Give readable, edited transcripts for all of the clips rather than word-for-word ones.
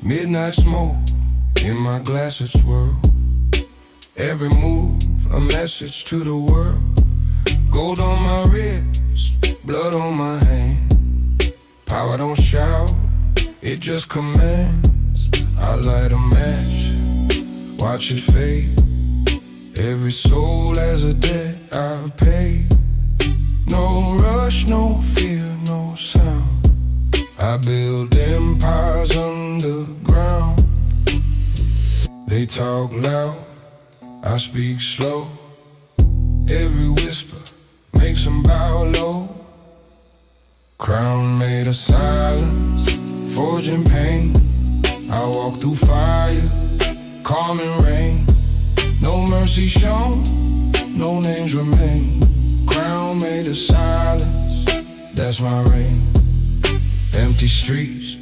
Midnight smoke in my glass it swirl. Every move a message to the world. Gold on my wrist, blood on my hand. Power don't shout, it just commands. I light a match, watch it fade. Every soul has a debt I've paid. No rush, no fear, no sound. I build empires underground. They talk loud, I speak slow. Every whisper makes them bow low. Crown made of silence, forging pain. I walk through fire, calming rain. No mercy shown, no names remain. Crown made of silence, that's my reign. Empty streets,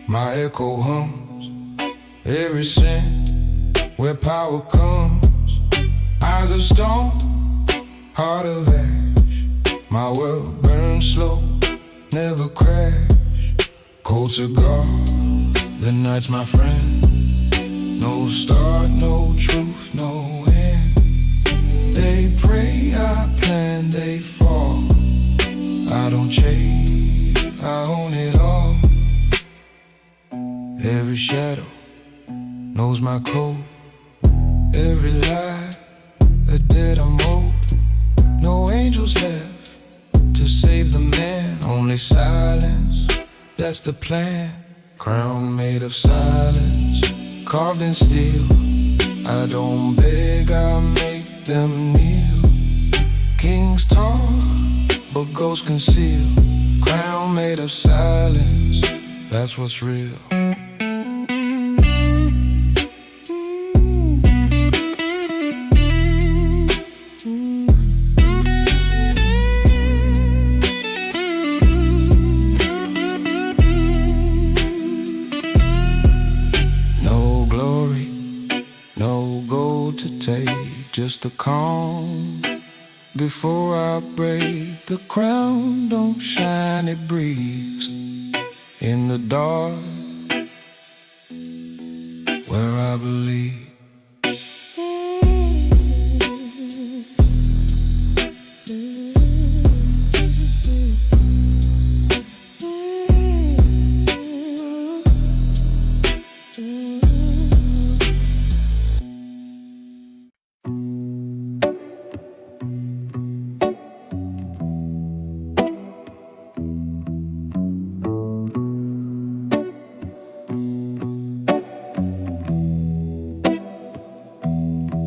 my echo hums. Every sin, where power comes. Eyes of stone, heart of ash. My world burns slow, never crash. Cold cigar, the night's my friend. No start, no truth, no end. They pray, I plan, they fall. I don't chase, I own it all. Every shadow knows my code. Every lie, a debt I'm owed. No angels left to save the man. Only silence, that's the plan. Crown made of silence, carved in steel. I don't beg, I make them kneel. Kings talk, but ghosts conceal. Crown made of silence, that's what's real. Just a calm before I break. The crown don't shine, it breathes in the dark where I believe.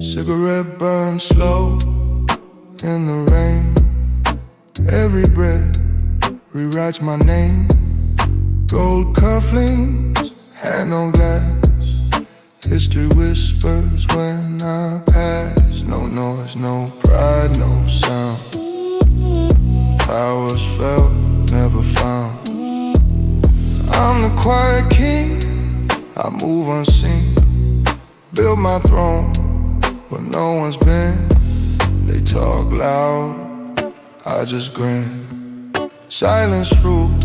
Cigarette burns slow in the rain. Every breath rewrites my name. Gold cufflinks, had no glass. History whispers when I pass. No noise, no pride, no sound. Powers felt, never found. I'm the quiet king, I move unseen. Build my throne where no one's been. They talk loud, I just grin. Silence rules,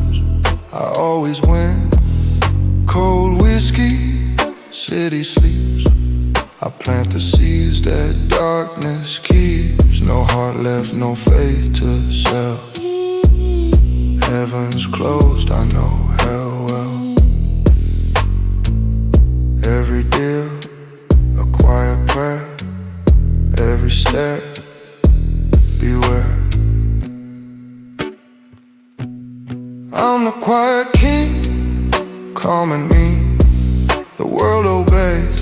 I always win. Cold whiskey, city sleeps. I plant the seeds that darkness keeps. No heart left, no faith to sell. Heaven's closed, I know hell well. Every deal, a quiet prayer. Every step, beware. I'm the quiet king, calming me. The world obeys,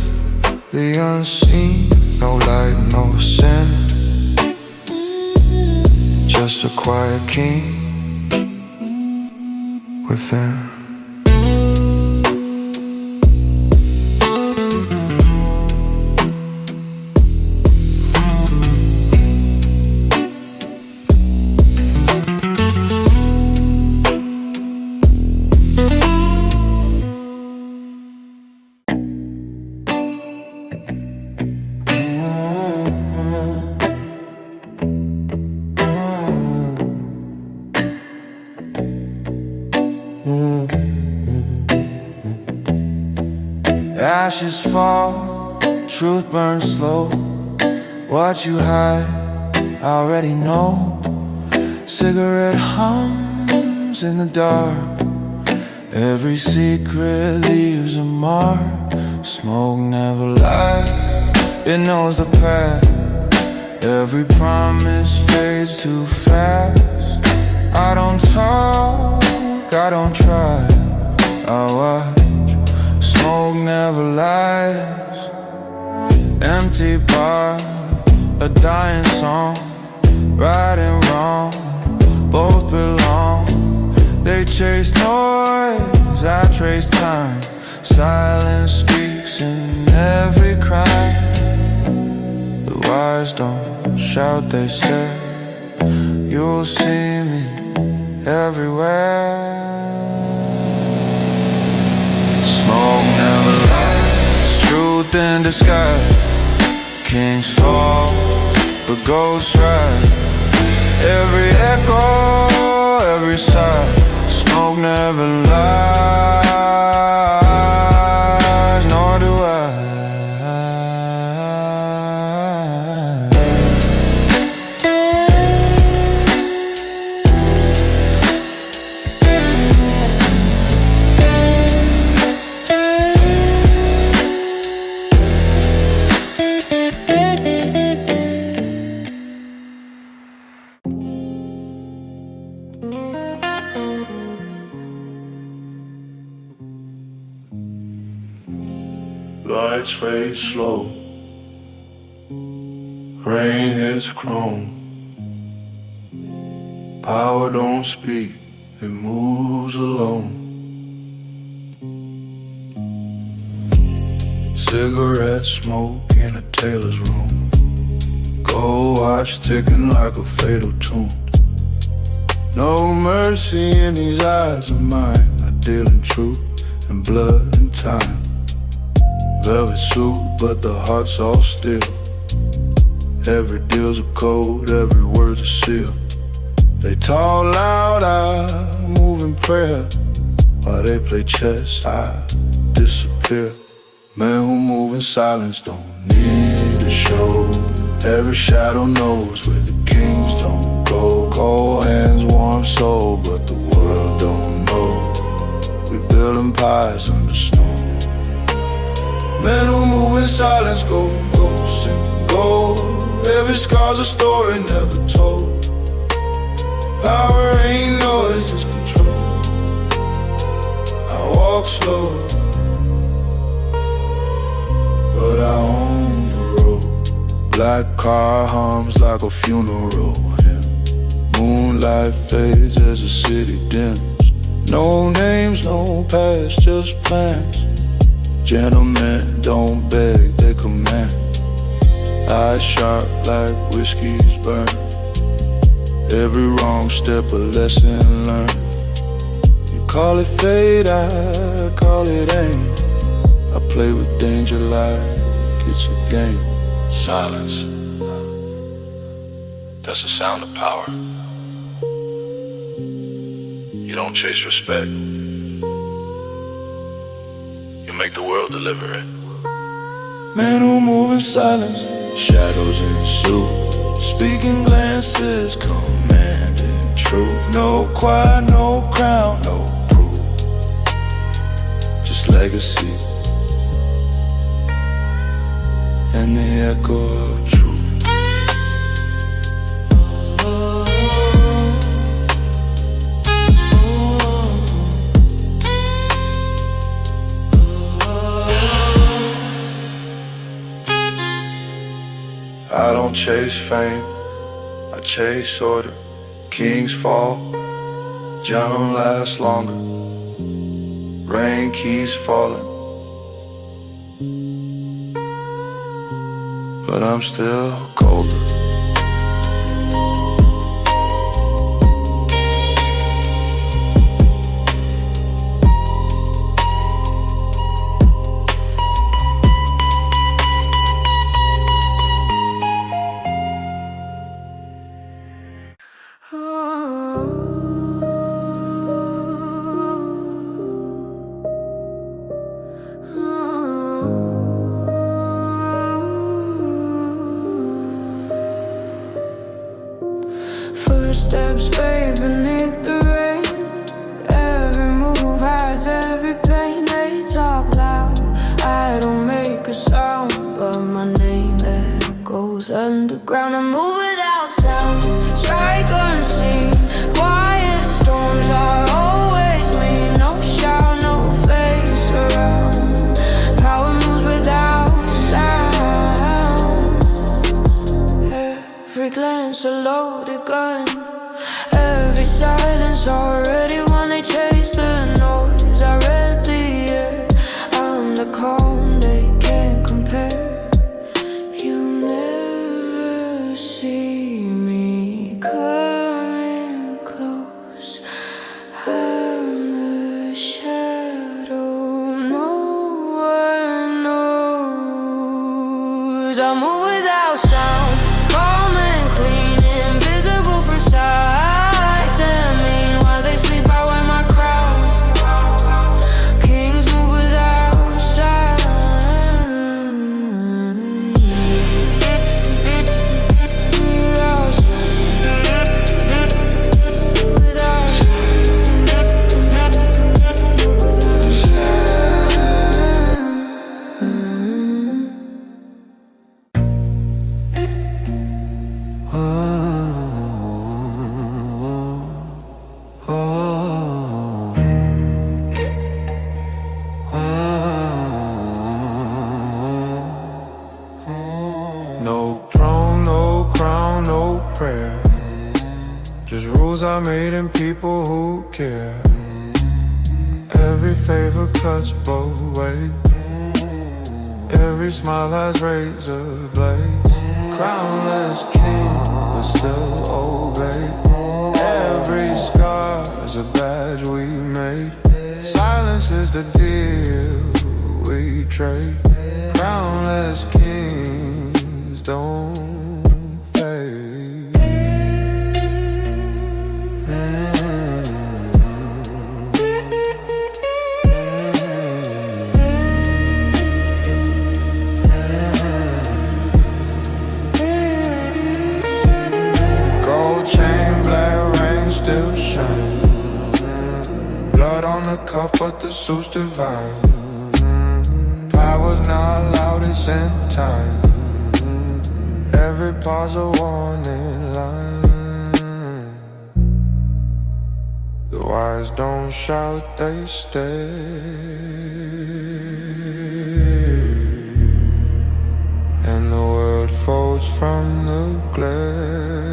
the unseen. No light, no sin. Just a quiet king within. Ashes fall, truth burns slow. What you hide, I already know. Cigarette hums in the dark. Every secret leaves a mark. Smoke never lies, it knows the path. Every promise fades too fast. I don't talk, I don't try, I watch. Smoke never lies. Empty bar, a dying song. Right and wrong, both belong. They chase noise, I trace time. Silence speaks in every crime. The wise don't shout, they stare. You'll see me everywhere. Smoke never lies, truth in disguise. Kings fall, but ghosts rise. Every echo, every sigh. Smoke never lies, nor do I. Lights fade slow, rain hits chrome. Power don't speak, it moves alone. Cigarette smoke in a tailor's room. Gold watch ticking like a fatal tune. No mercy in these eyes of mine. I deal in truth and blood and time. Velvet suit, but the heart's all still. Every deal's a code, every word's a seal. They talk loud, I move in prayer. While they play chess, I disappear. Men who move in silence don't need a show. Every shadow knows where the kings don't go. Cold hands, warm soul, but the world don't know. We build empires under snow. Men who move in silence go ghost and gold. Every scar's a story never told. Power ain't noise, it's control. I walk slow, but I own the road. Black car hums like a funeral hymn. Moonlight fades as the city dims. No names, no past, just plans. Gentlemen don't beg, they command. Eyes sharp like whiskey's burn. Every wrong step a lesson learned. You call it fate, I call it aim. I play with danger like it's a game. Silence, that's the sound of power. You don't chase respect, you make the world deliver it. Men who move in silence, shadows ensue. Speaking glances, commanding truth. No quiet, no crown, no proof. Just legacy and the echo of truth. I don't chase fame, I chase order. Kings fall, John lasts longer. Rain keeps falling, but I'm still colder. moves, I move without sound. Calm and clean, invisible, precise and mean. While they sleep, I wear my crown. Kings move without sound. No throne, no crown, no prayer. Just rules I made and people who care. Every favor cuts both ways. Every smile has razor blades. Crownless king, but still obeyed. Every scar's a badge we made. Silence is the deal we trade. Crownless kings don't fade. Gold chain, black rain still shine. Blood on the cuff, but the suit's divine. Power's not loud, it's in time. Every pause a warning line. The wise don't shout, they stay. And the world folds from the glare.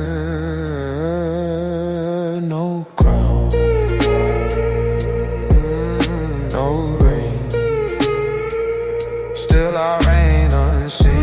No crown, no ring. Still I reign unseen.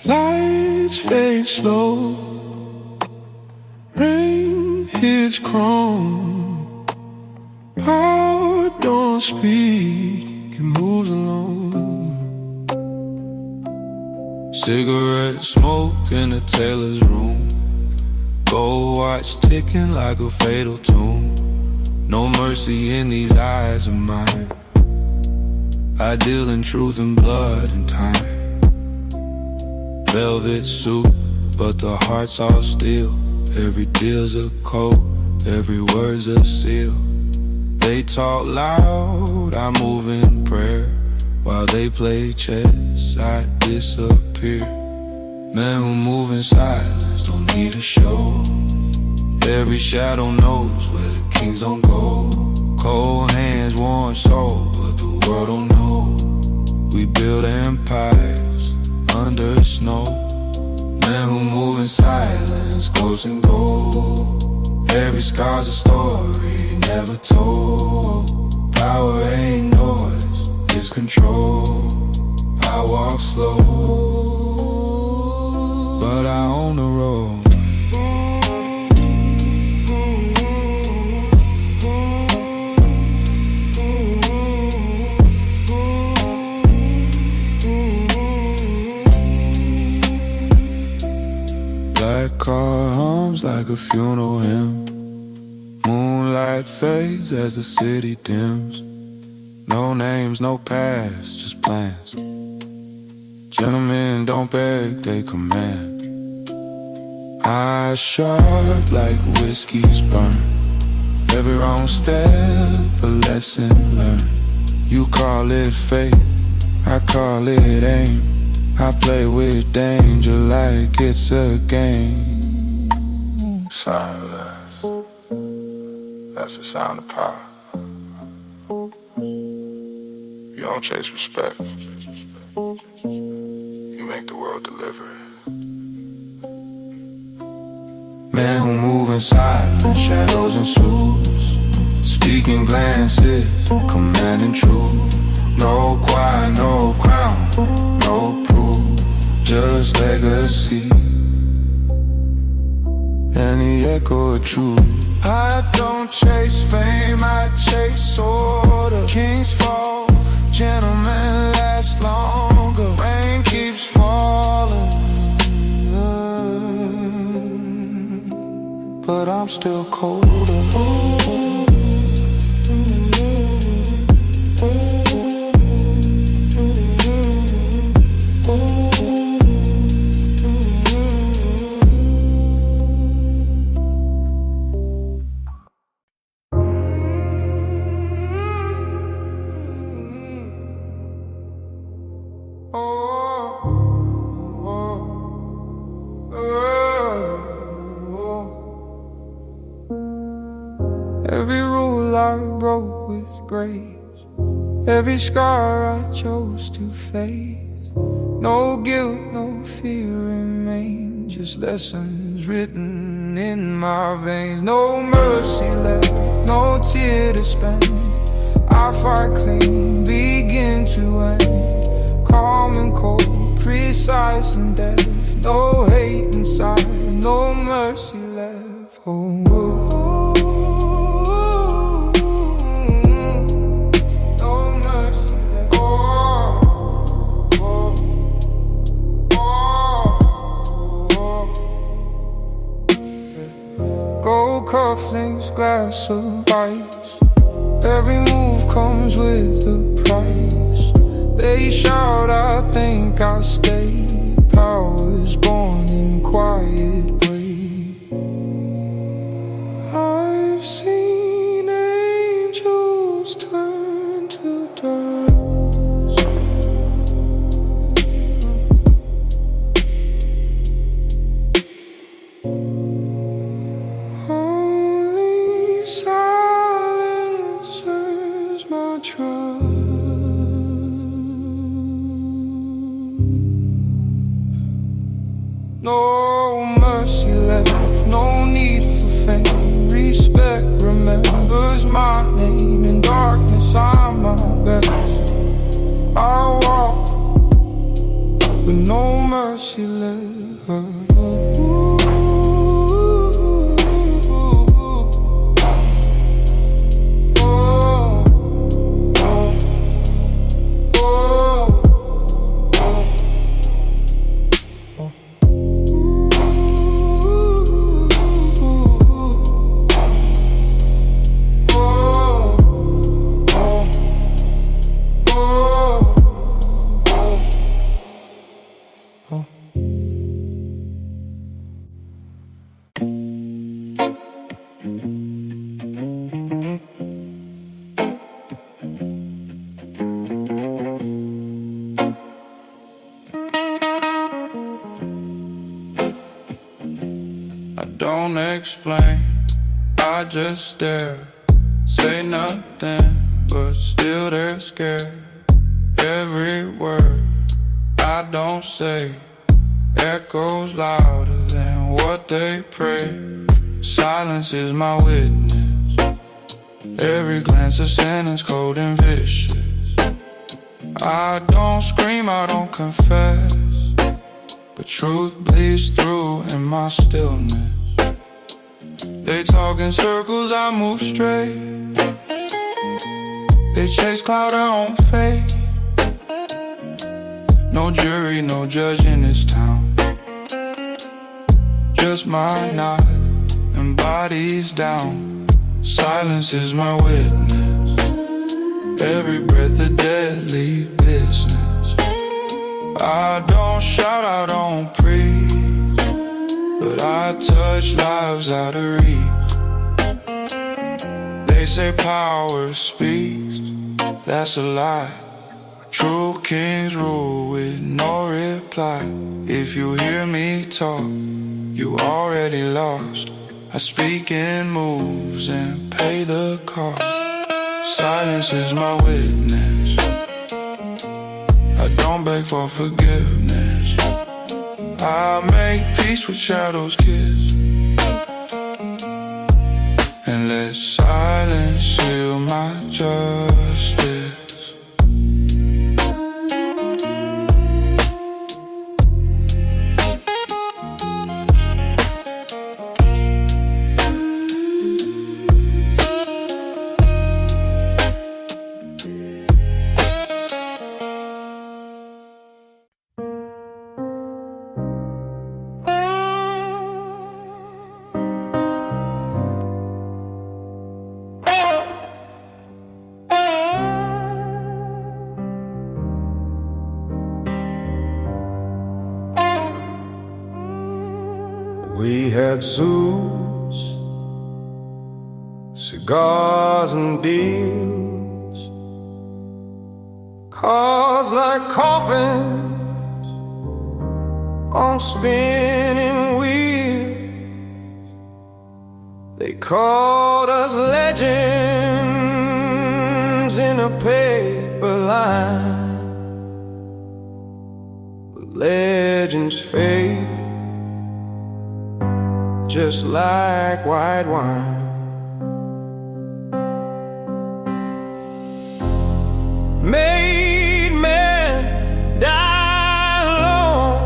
Lights fade slow, rain hits chrome. Power don't speak, it moves alone. Cigarette smoke in the tailor's room. Gold watch ticking like a fatal tune. No mercy in these eyes of mine. I deal in truth and blood and time. Velvet suit, but the heart's all steel. Every deal's a code, every word's a seal. They talk loud, I move in prayer. While they play chess, I disappear. Men who move in silence don't need a show. Every shadow knows where the kings don't go. Cold hands, warm soul, but the world don't know. We build empires under snow. Men who move in silence, ghosts and gold. Every scar's a story never told. Power ain't noise, it's control. I walk slow, but I own the road. Black car hums like a funeral hymn. Moonlight fades as the city dims. No names, no past, just plans. Gentlemen don't beg, they command. Eyes sharp like whiskey's burn. Every wrong step, a lesson learned. You call it fate, I call it aim. I play with danger like it's a game. Silence, that's the sound of power. You don't chase respect, you make the world deliver it. Men who move in silence, shadows and suits, speaking glances, commanding truth. No quiet, no crown, no proof, just legacy, and the echo of truth. I don't chase fame, I chase order. Kings fall, gentlemen last longer. Rain keeps falling, but I'm still colder. Every rule I broke with grace, every scar I chose to face. No guilt, no fear remain, just lessons written in my veins. No mercy left, no tear to spend. I fight clean, begin to end. Calm and cold, precise and deaf. No hate inside, no mercy left. Oh, oh. Gold cufflinks, glass of ice. Every move comes with a price. They shout, I think I stay. Powers born in quiet ways. I've seen angels turn to dust. Silences my trust. No mercy left, no need for fame. Respect remembers my name. In darkness I'm my best. I walk with no mercy left. I don't explain, I just stare. Say nothing, but still they're scared. Every word I don't say echoes louder than what they pray. Silence is my witness. Every glance a sentence cold and vicious. I don't scream, I don't confess, but truth bleeds through in my stillness. They talk in circles, I move straight. They chase cloud, I don't fade. No jury, no judge in this town. Just my nod and bodies down. Silence is my witness. Every breath a deadly business. I don't shout, I don't preach, but I touch lives out of reach. They say power speaks, that's a lie. True kings rule with no reply. If you hear me talk, you already lost. I speak in moves and pay the cost. Silence is my witness. I don't beg for forgiveness. I make peace with shadows kiss, and let silence seal my justice. We had suits, cigars and deals, cars like coffins on spinning wheels. They called us legends in a paper line, but legends fade just like white wine. Made men die alone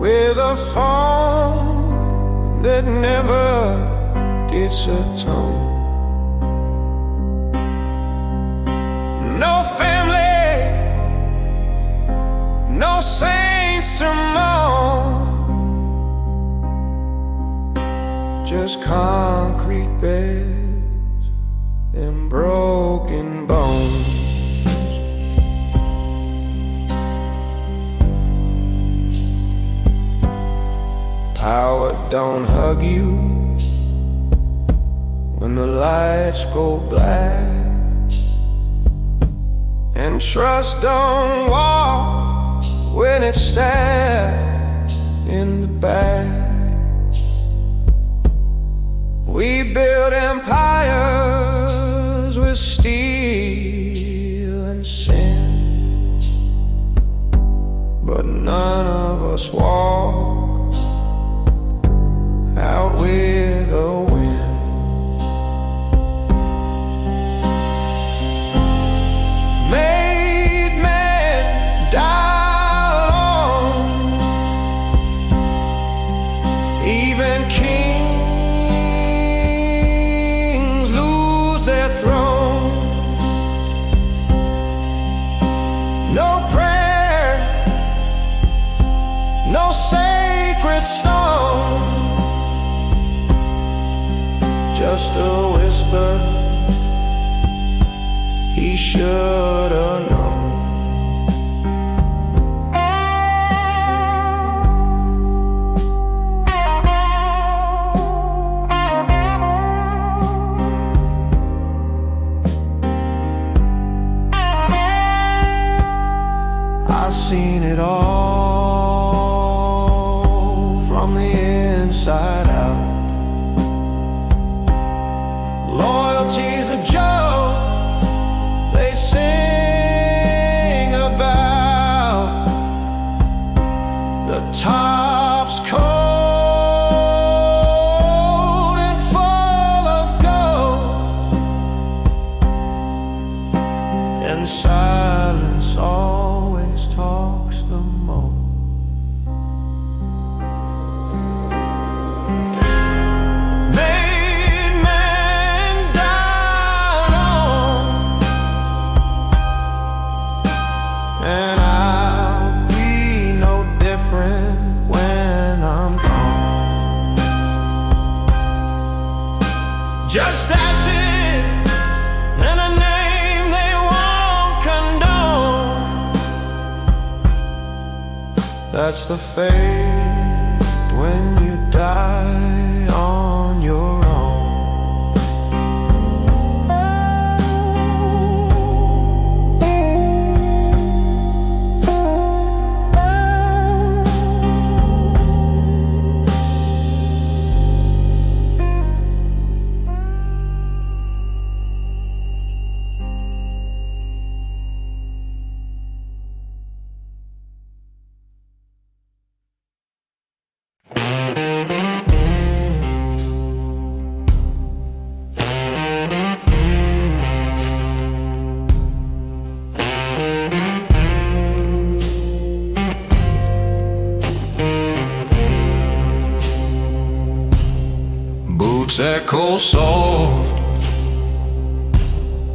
with a phone that never gets a tone. No family, no saints to mourn, just concrete beds and broken bones. Power don't hug you when the lights go black, and trust don't walk when it's stabbed in the back. We build empires with steel and sin, but none of us walk out with the wind. Made men die alone, even kings lose their throne. No prayer, no sacred stone, just a whisper he should have known. I've seen it all from the inside out. Loyalty's a joke they sing about. The top's cold and full of gold, and silence always talks the most. Made men die alone, and I'll be no different when I'm gone. Just ashes and a name they won't condone. That's the fate when you die on your own. roots echo soft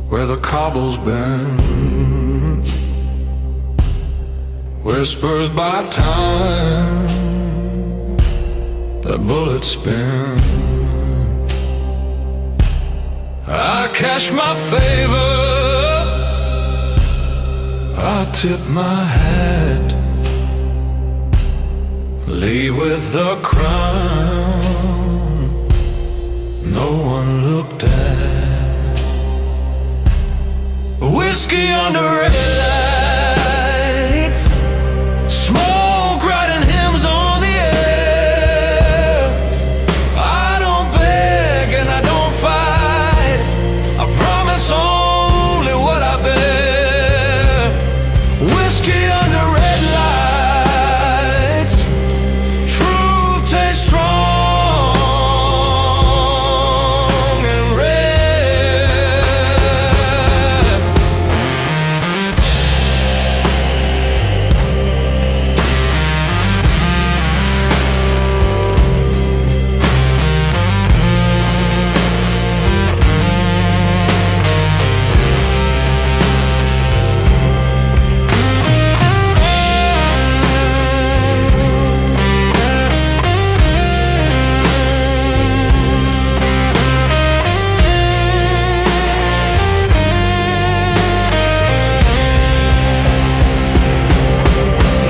where the cobbles bend, whispers by time that bullets spin. I cash my favor, I tip my hat, leave with the crown no one looked at. Whiskey under red lights, smoke writing hymns on the air. I don't beg and I don't fight, I promise only what I bear. Whiskey under red lights, truth tastes strong and red.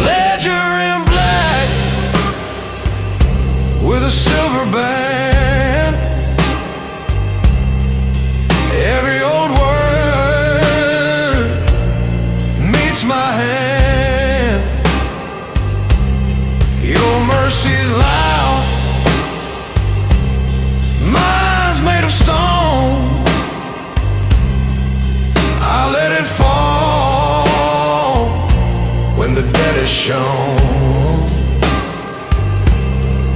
Ledger in black with a silver band, every old word meets my hand. Your mercy's loud, mine's made of stone. I let it fall when the dead is shown.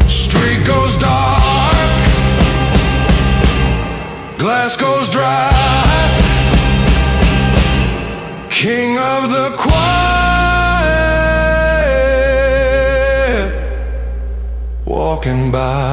Street goes dark, glass goes dry, king of the quiet walking by.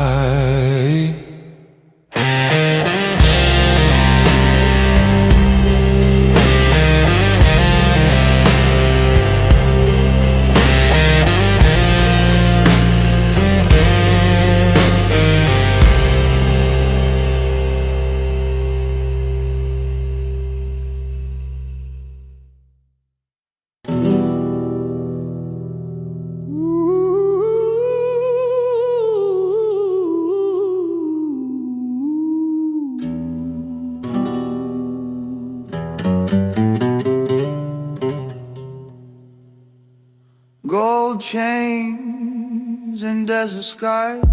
Gold chains and desert skies,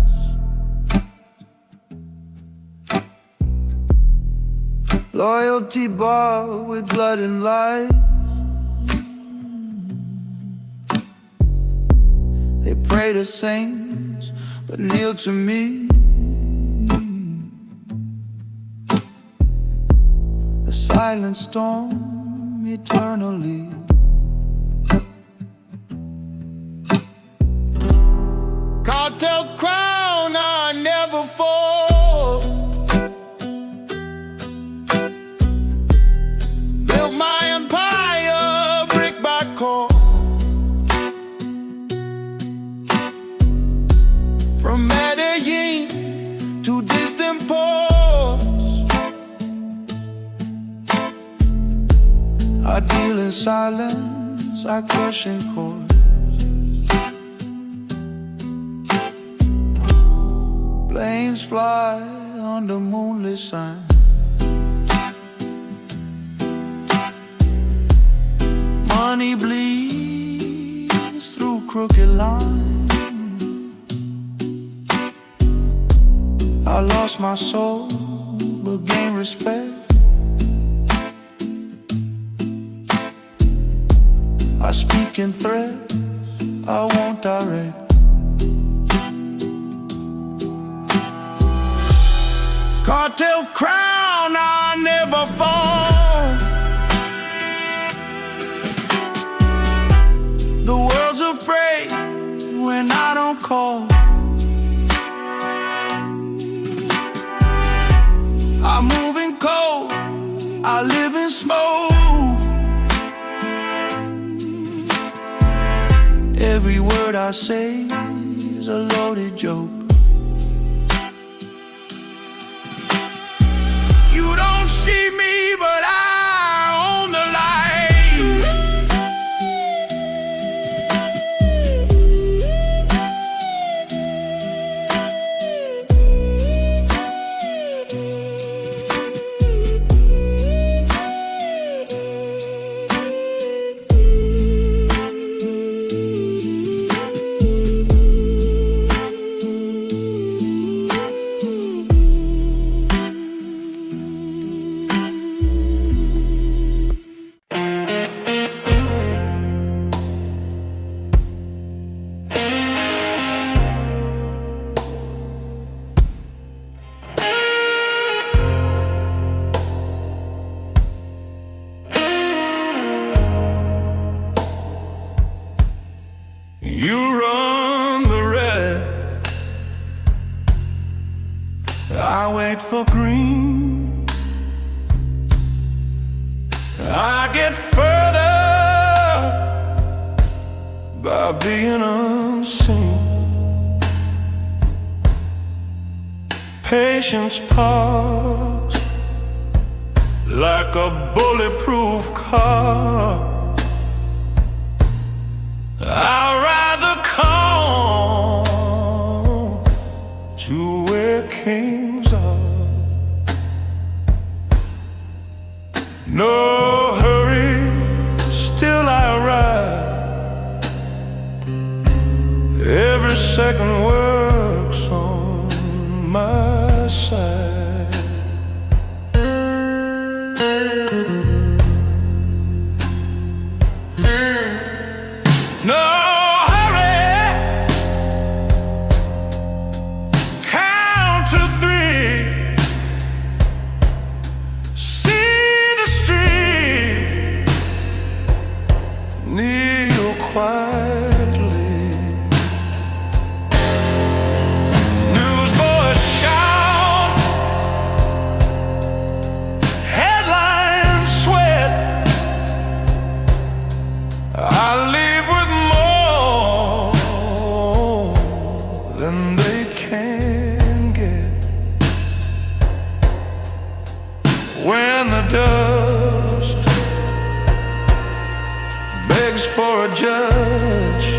loyalty bought with blood and lies. They pray to saints but kneel to me. A silent storm eternally. Cartel crown, I never fall. Built my empire brick by core. From Medellin to distant ports, I deal in silence, I crush in chords. Planes fly under moonlit sun. Money bleeds through crooked lines. I lost my soul but gained respect. I speak in threats, I won't direct. Cartel crown, I never fall. The world's afraid when I don't call. I live in smoke. Every word I say is a loaded joke. You don't see me, but I own the line. You run the red, I wait for green. I get further by being unseen. Patience parks like a bulletproof car. I'd rather come to where kings are. No hurry, still I ride. Every second works on my side. No hurry, count to 3. See the street, kneel quietly. Newsboys shout, headlines sweat. I leave with more than they can get. When the dust begs for a judge,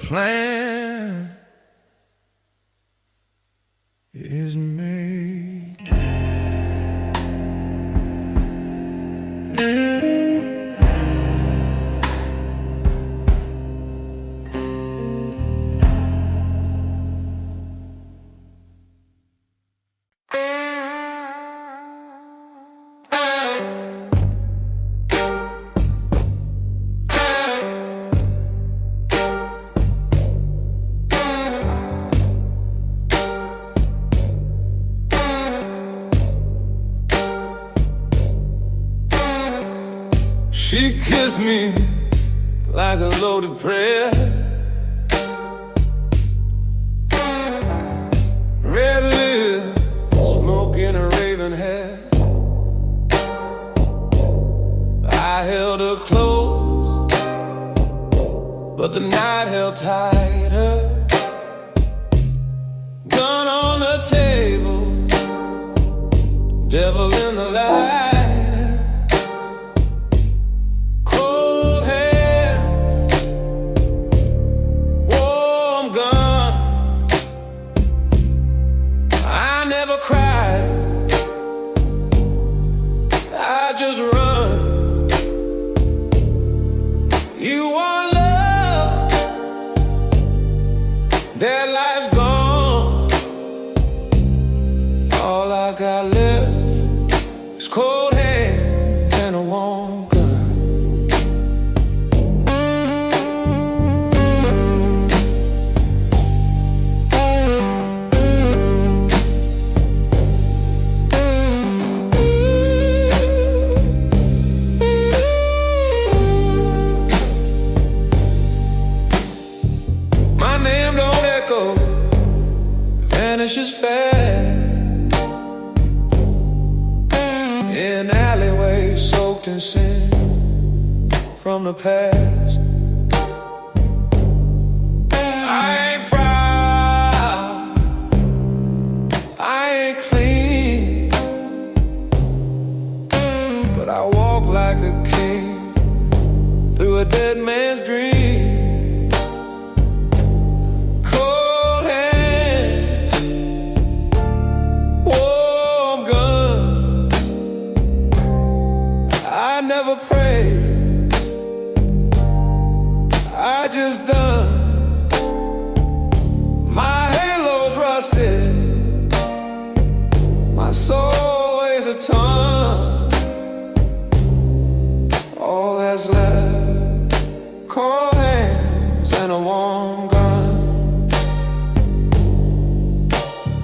plan is made. She kissed me like a loaded prayer. Red lips, smoking her raven hair. I held her close, but the night held tighter. Gun on the table, devil in the light. Their life's gone. All I got left is cold hands and a warm gun. My name don't echo, vanishes fast in alleyways soaked in sin from the past. I ain't proud, I ain't clean, but I walk like a king through a dead man's dream. Never prayed, I just done. My halo's rusted, my soul weighs a ton. All that's left, cold hands and a warm gun.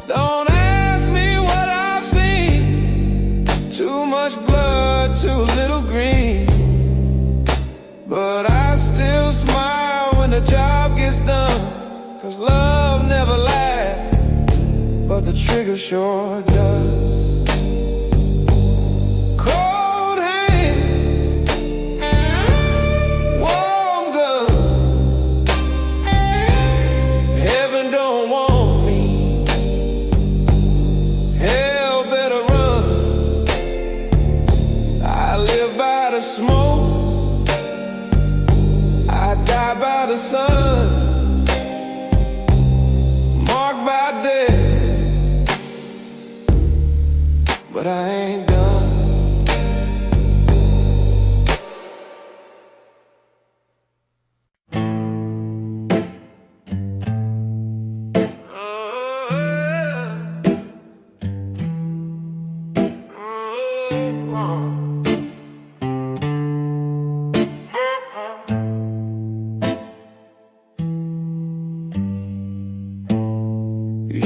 Don't ask me what I've seen, too much blood, too little green, but I still smile when the job gets done. 'Cause love never lasts, but the trigger sure does. Cold hand, warm gun. Heaven don't want me, hell better run. I live by the smoke, I die by the sun, marked by death, but I ain't done.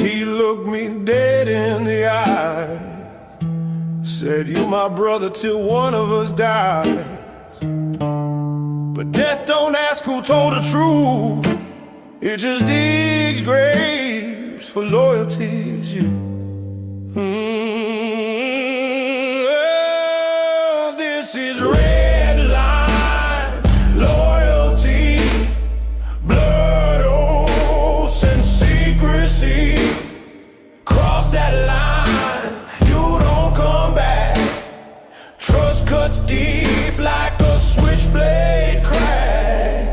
He looked me dead in the eye, said, "You my brother till one of us dies." But death don't ask who told the truth, it just digs graves for loyalty as you. Well, this is red line loyalty, blood oaths and secrecy. Cross that line, you don't come back. Trust cuts deep like a switchblade crack.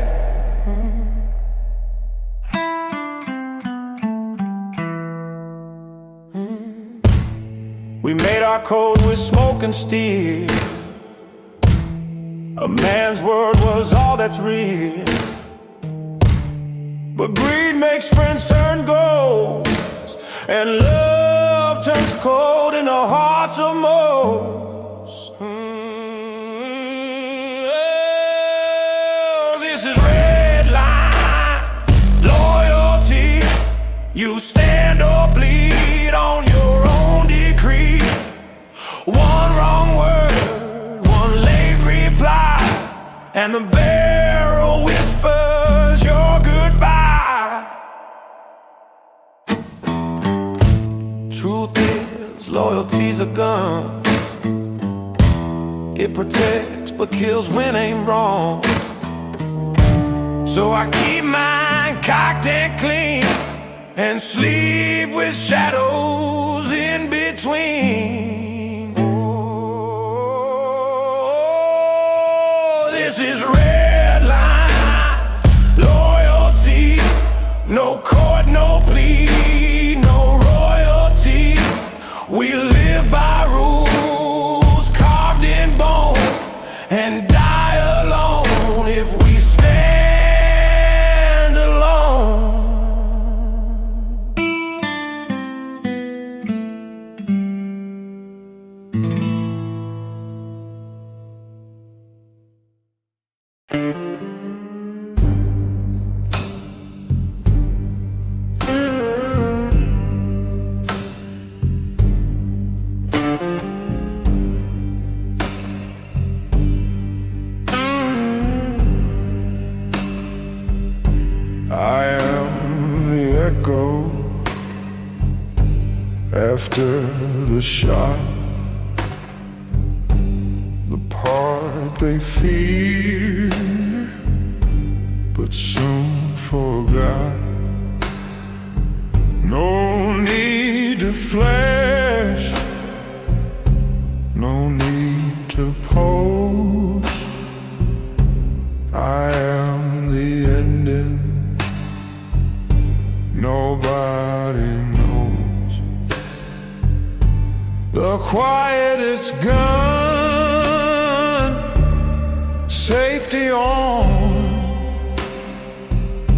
We made our code with smoke and steel. A man's word was all that's real. But greed makes friends turn gold, and love turns cold in the hearts of most. This is red line loyalty. You stand or bleed on your own decree. One wrong word, one late reply, and the barrel whispers your goodbye. Truth is, loyalty's a gun. It protects but kills when ain't wrong. So I keep mine cocked and clean, and sleep with shadows in between. Oh, this is red line loyalty. No court, no plea, no royalty. We live by rules carved in bone, and die alone if we stand alone. I am the echo after the shot, the part they fear but soon forgot. No need to flash, no need to pose. I am the ending nobody knows. The quietest gun, safety on.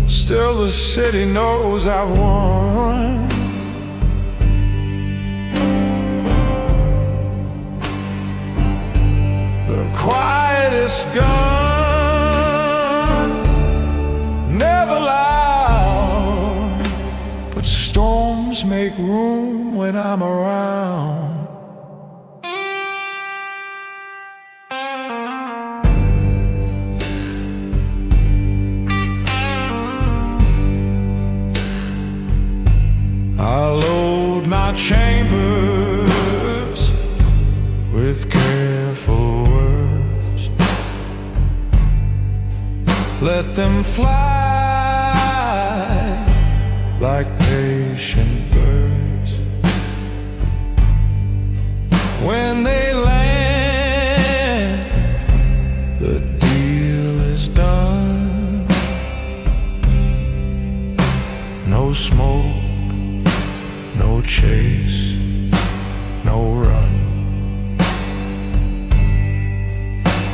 Still the city knows I've won. The quietest gun, never loud, but storms make room when I'm around. I load my chambers with careful words. Let them fly like patient birds. When they land, the deal is done. No smoke, no chase, no run.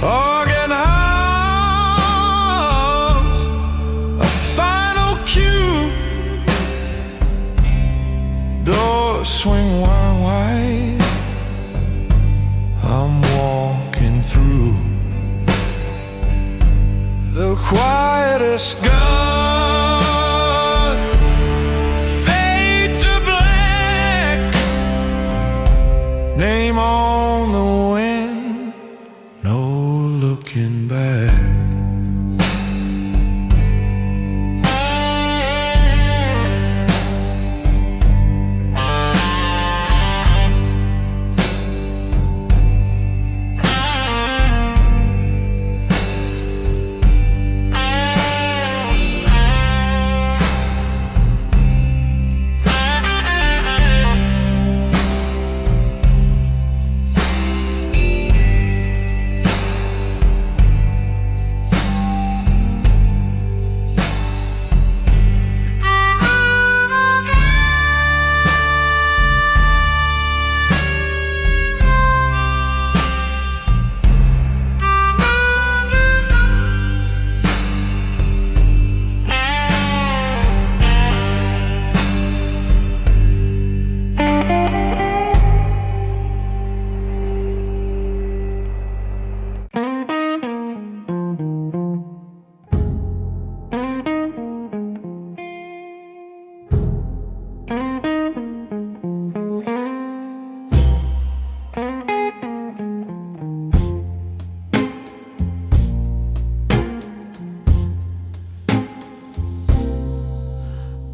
Organ house, a final cue. Doors swing wide, I'm walking through. The quietest gun, fade to black. Name on the wind, no looking back.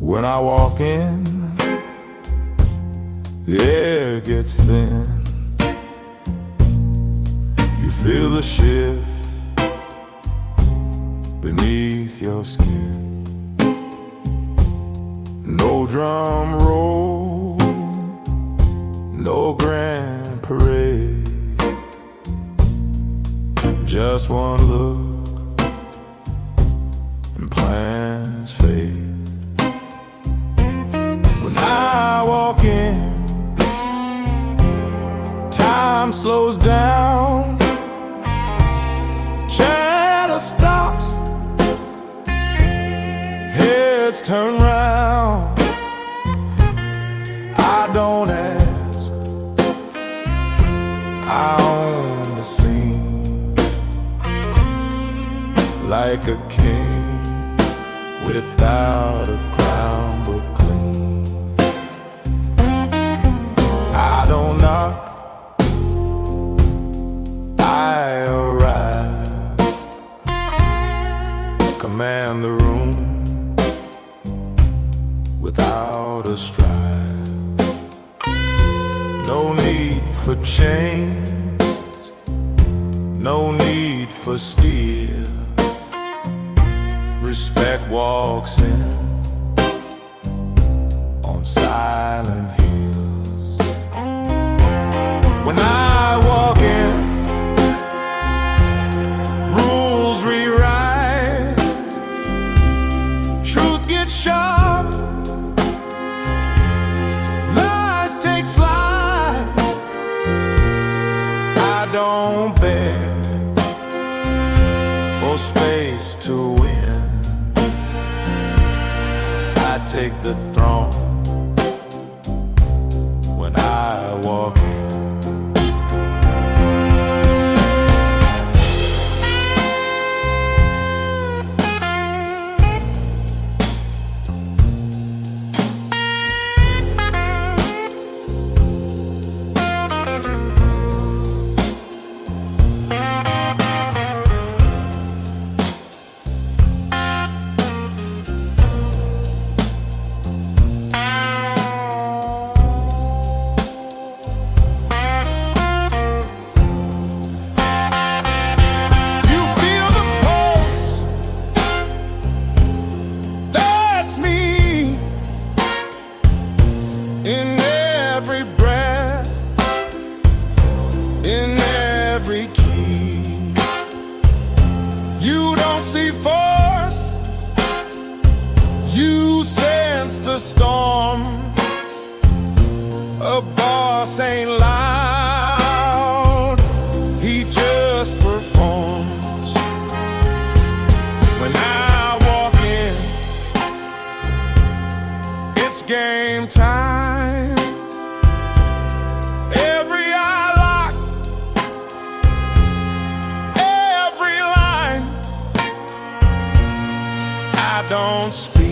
When I walk in, the air gets thin. You feel the shift beneath your skin. No drum roll, no grand parade, just one look and plans fade. When I walk in, time slows down, chatter stops, heads turn round. I don't ask, I own the scene, like a king without a crown but clean. I don't knock, I arrive, command the room without a stride. No need for chains, no need for steel. Respect walks in on silent heels. When I walk in, rules rewrite, truth gets sharp, lies take flight. I don't beg for space to win. I take the throne when I walk in. The storm, a boss ain't loud, he just performs. When I walk in, it's game time. Every eye locked, every line. I don't speak,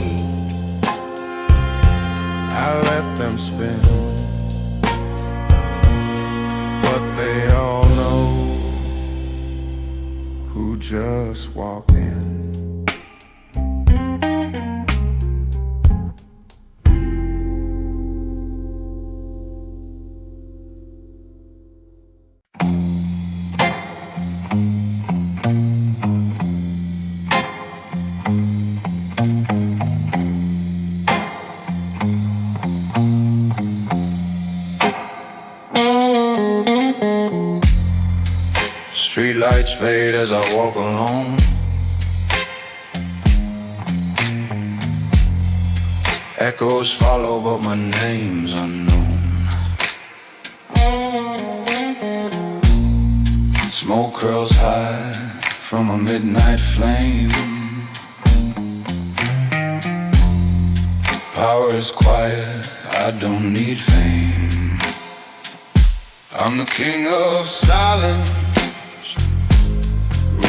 I let them spin, but they all know who just walked in. Street lights fade as I walk alone. Echoes follow, but my name's unknown. Smoke curls high from a midnight flame. Power is quiet, I don't need fame. I'm the king of silence,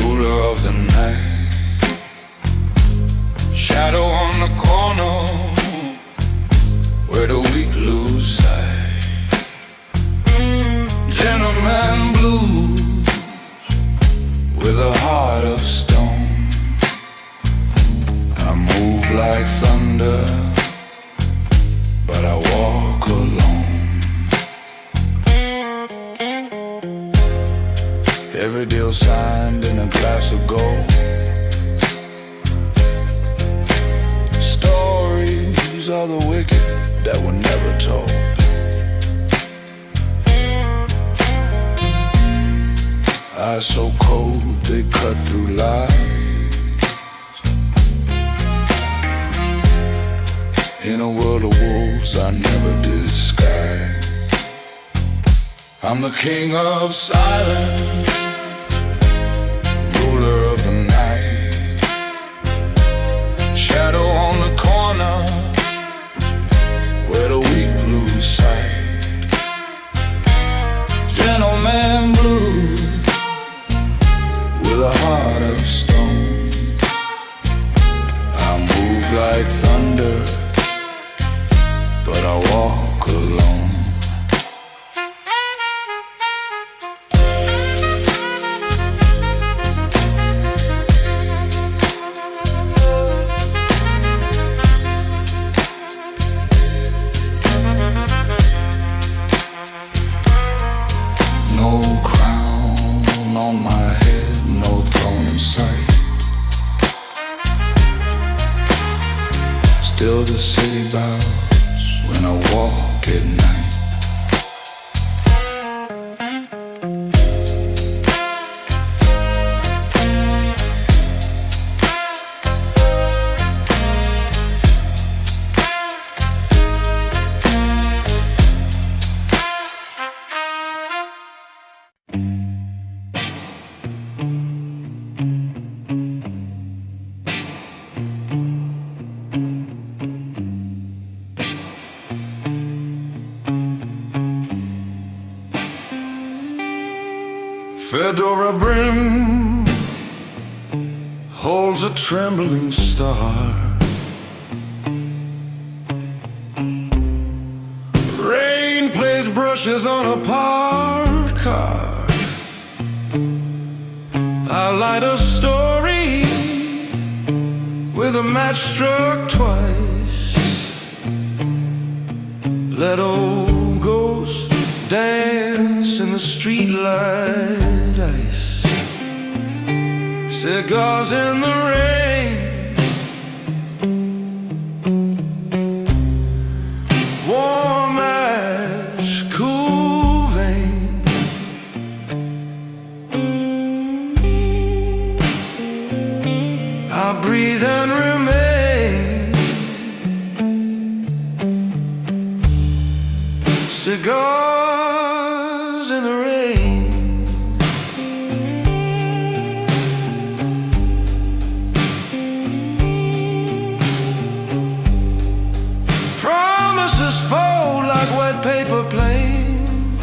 ruler of the night. Shadow on the corner where the weak lose sight. Gentleman blues with a heart of stone. I move like thunder but I walk alone. Every deal signed in a glass of gold. Stories of the wicked that were never told. Eyes so cold they cut through lies. In a world of wolves I never disguise. I'm the king of silence, ruler of the night. Shadow on the corner where the weak lose sight. Gentleman blue with a heart of stone. I move like thunder, but I walk alone. No crown on my head, no throne in sight. Still the city bows when I walk at night. Fedora brim holds a trembling star. Rain plays brushes on a park car. I light a story with a match struck twice. Let old ghosts dance in the streetlight ice. Cigars in the rain, warm ash, cool vein. I breathe and remain. Cigars in the rain. Promises fold like wet paper planes.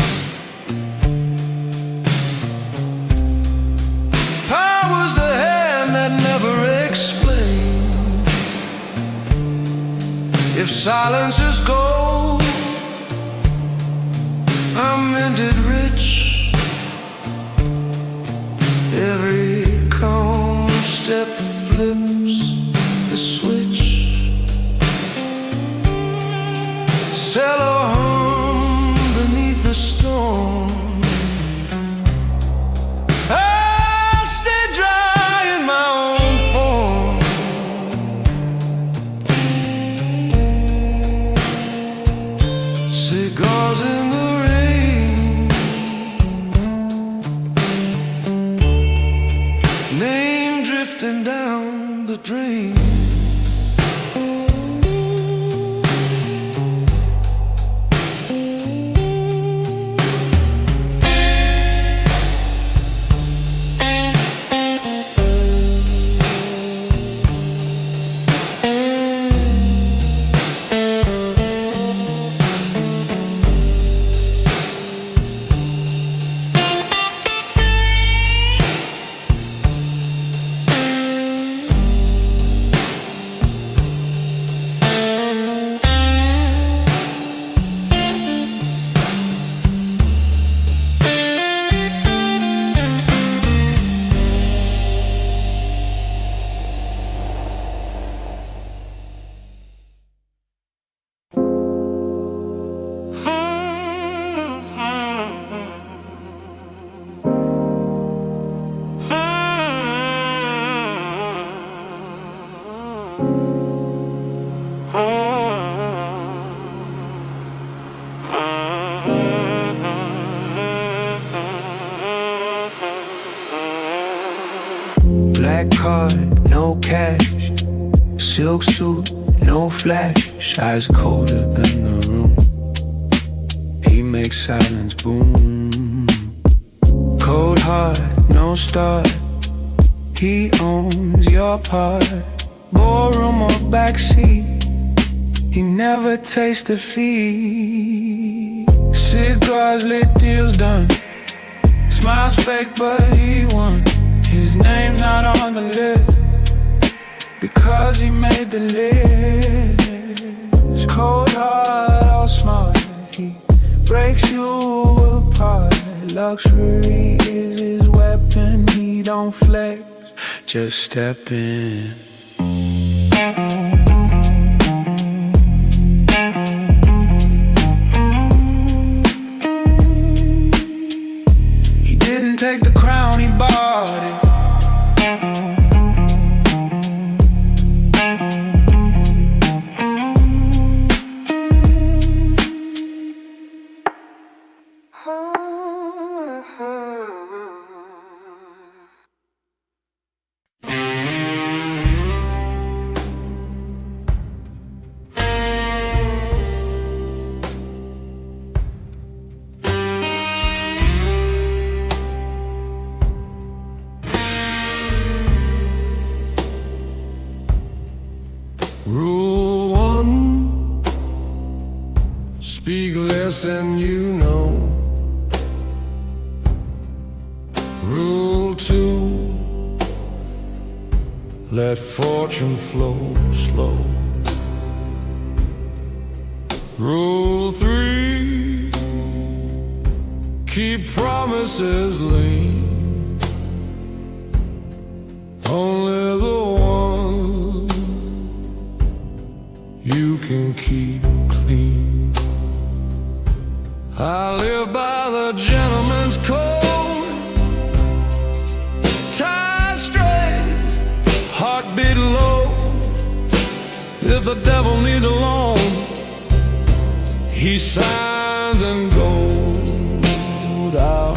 Power's the hand that never explains. If silence is gold, I'm ended rich. Every calm step flips the switch. Cello hum beneath the storm. I stay dry in my own form. Cigars in the rain. Name drifting down the drain. card, no cash. Silk suit, no flash. Eyes colder than the room. He makes silence boom. Cold heart, no start. He owns your part. Ballroom or backseat, he never tastes defeat. Cigars lit, deals done. Smiles fake but he won. His name's not on the list because he made the list. Cold heart, all smart. He breaks you apart. Luxury is his weapon. He don't flex, just step in. He didn't take the crown, he bought it. Rule 1, speak less than you know. Rule 2, let fortune flow slow. Rule 3, keep promises lean. Only the ones you can keep clean. I live by the gentleman's code. Tie straight, heartbeat low. If the devil needs a loan, he signs and goes out.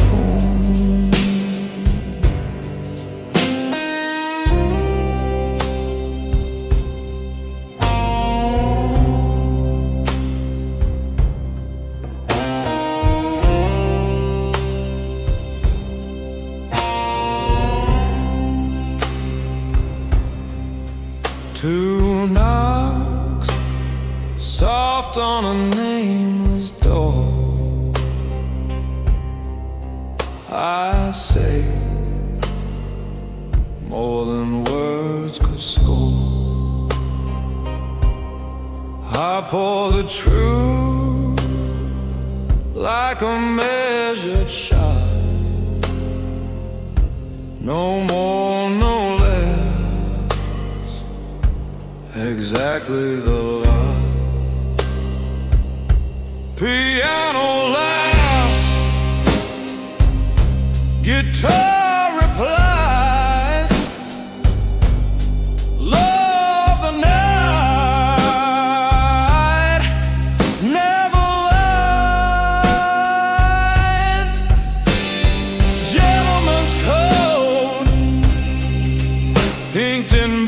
Two knocks, soft on a nameless door. I say more than words could score. I pour the truth like a measured shot. No more, no less, exactly the lot. Piano laughs, guitar replies. Love the night, never lies. Gentleman's code, inked in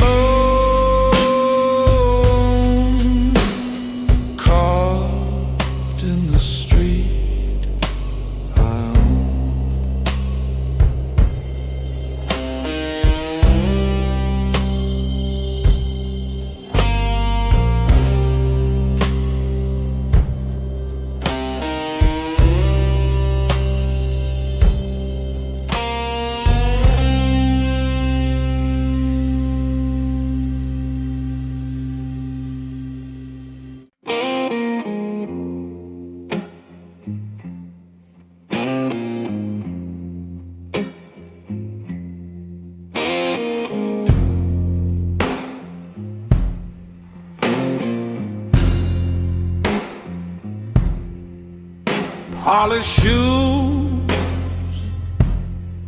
polished shoes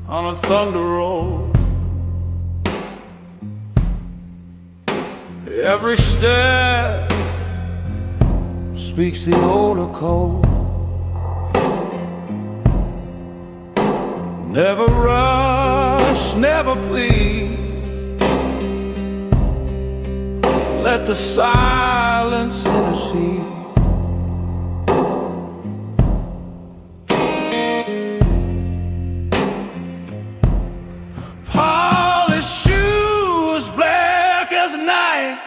on a thunder road. Every step speaks the older code. Never rush, never plead, let the silence intercede. Polished shoes, black as night,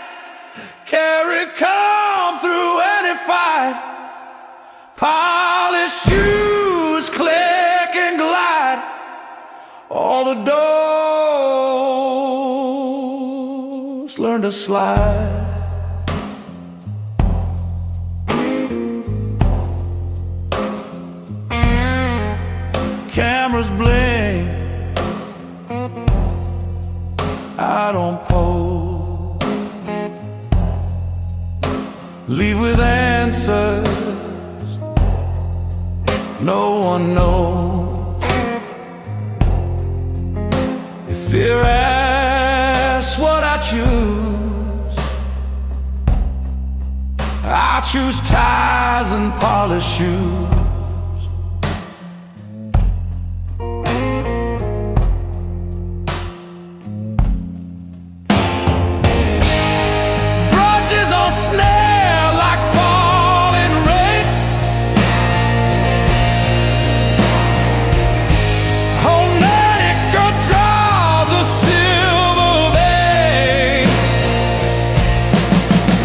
carry calm through any fight. Polished shoes, click and glide, all the doors learn to slide. Cameras blink, I don't pose. Leave with answers no one knows. If fear asks what I choose ties and polished shoes. Brushes on snare like falling rain. Homematic girl draws a silver vein.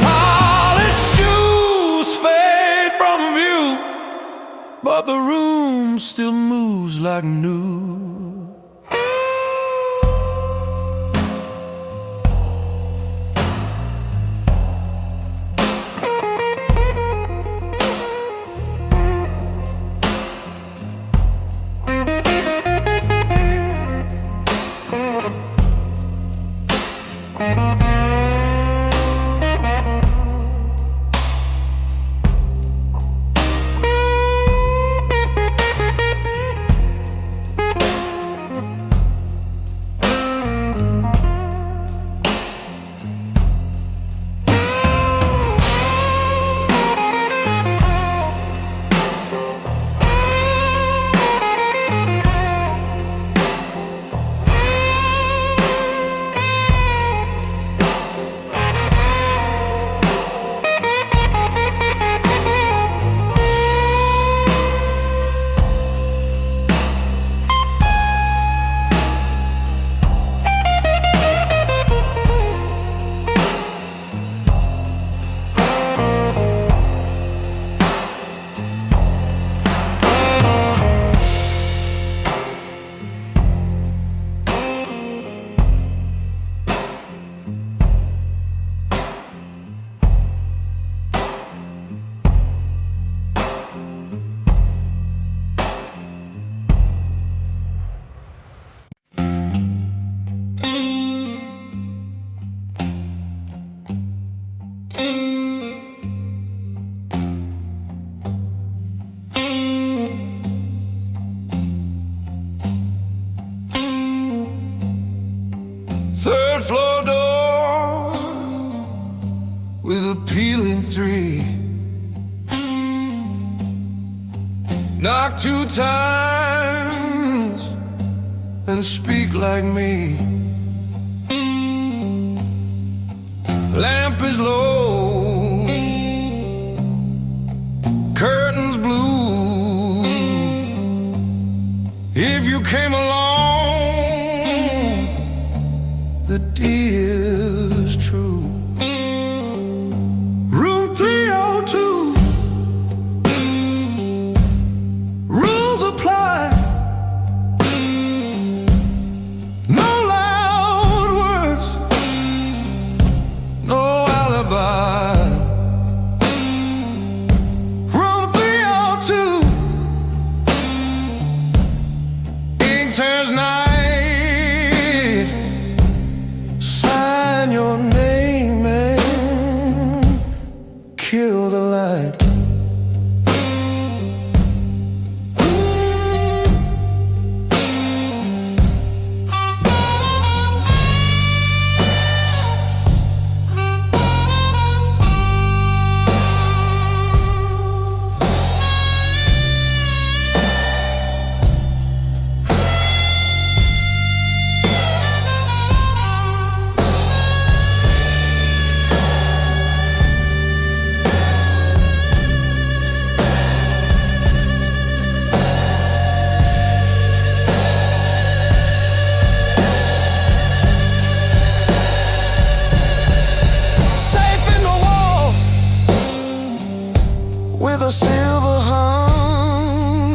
Polished shoes fade from view, but the room still moves like new. Third floor door with a peeling 3. Knock 2 times and speak like me. Lamp is low, curtains blue. If you came along, the deal is true. Room 302, rules apply. No loud words, no alibi. Room 302, ink turns night. Sign your name and kill the light. with a silver hum,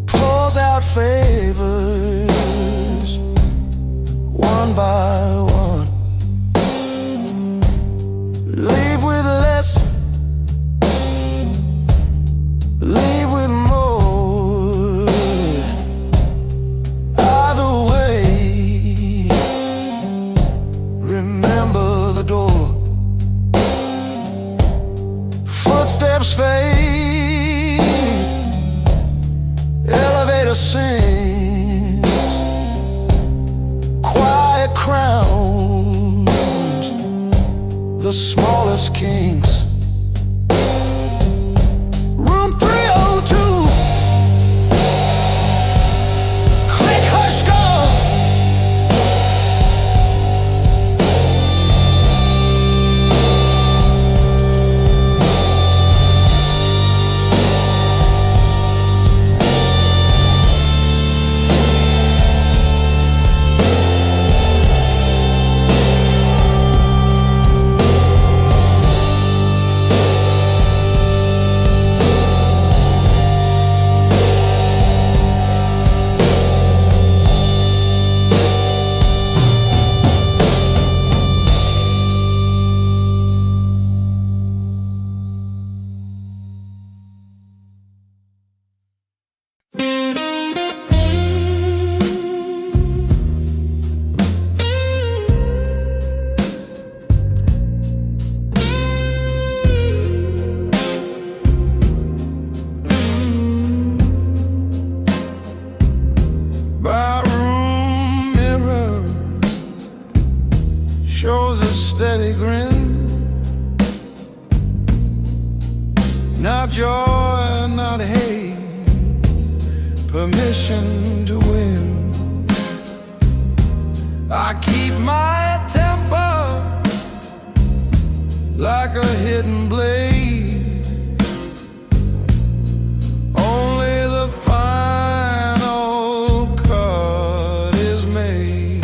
pours out favors one by one. Leave with less, leave with more. Either way, remember the door. Footsteps fade, elevator sings, quiet crowns the smallest kings. Room 302, click, hush, go. Shows a steady grin, not joy, not hate, permission to win. I keep my temper like a hidden blade, only the final cut is made.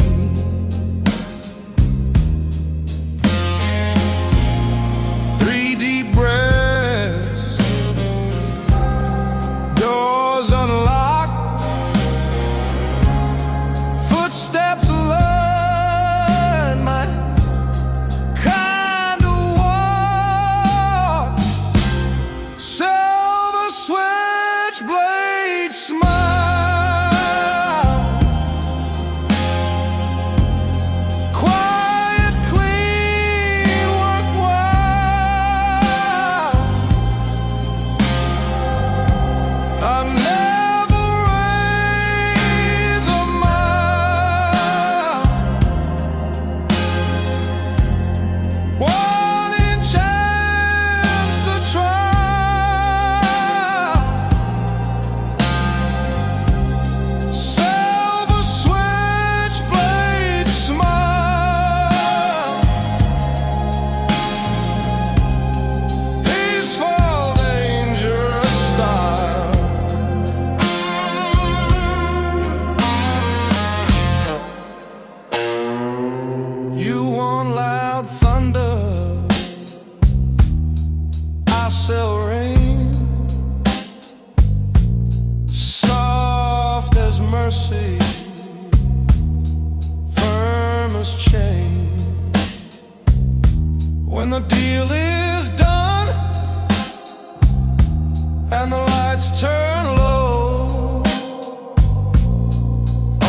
3 deep breaths, doors unlocked, footsteps learn my kind of walk. Silver switchblade smile, quiet, clean, worthwhile. I never raise a mile. One in chance to trial. Silver switchblade smile, peaceful, dangerous style. You want loud thunder, I sell rain, soft as mercy, firm as chain. When the deal is done and the lights turn low,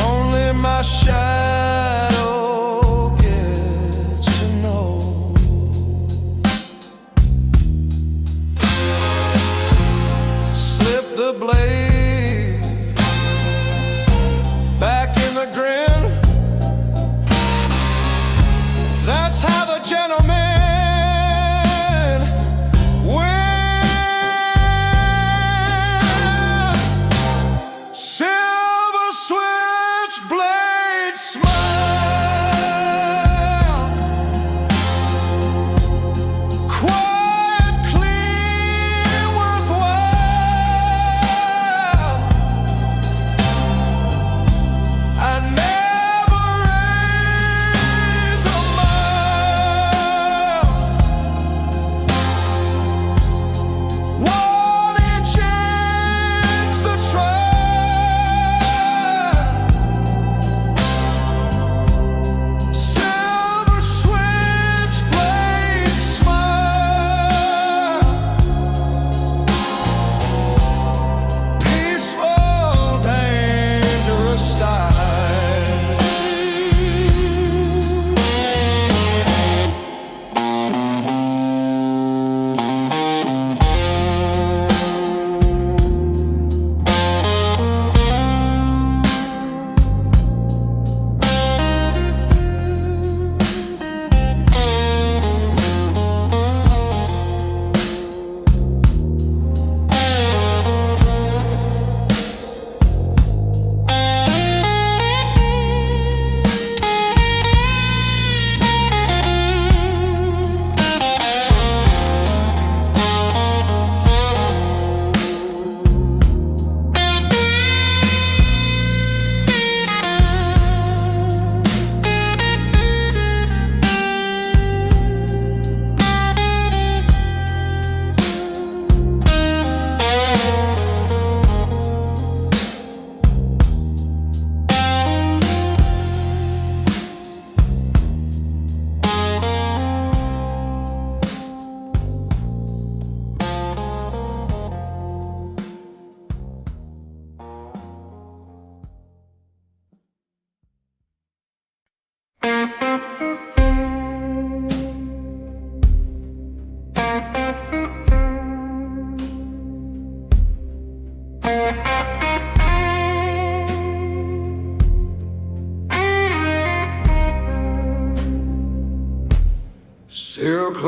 only my shadow gets to know. Slip the blade back in the grin. That's how the gentleman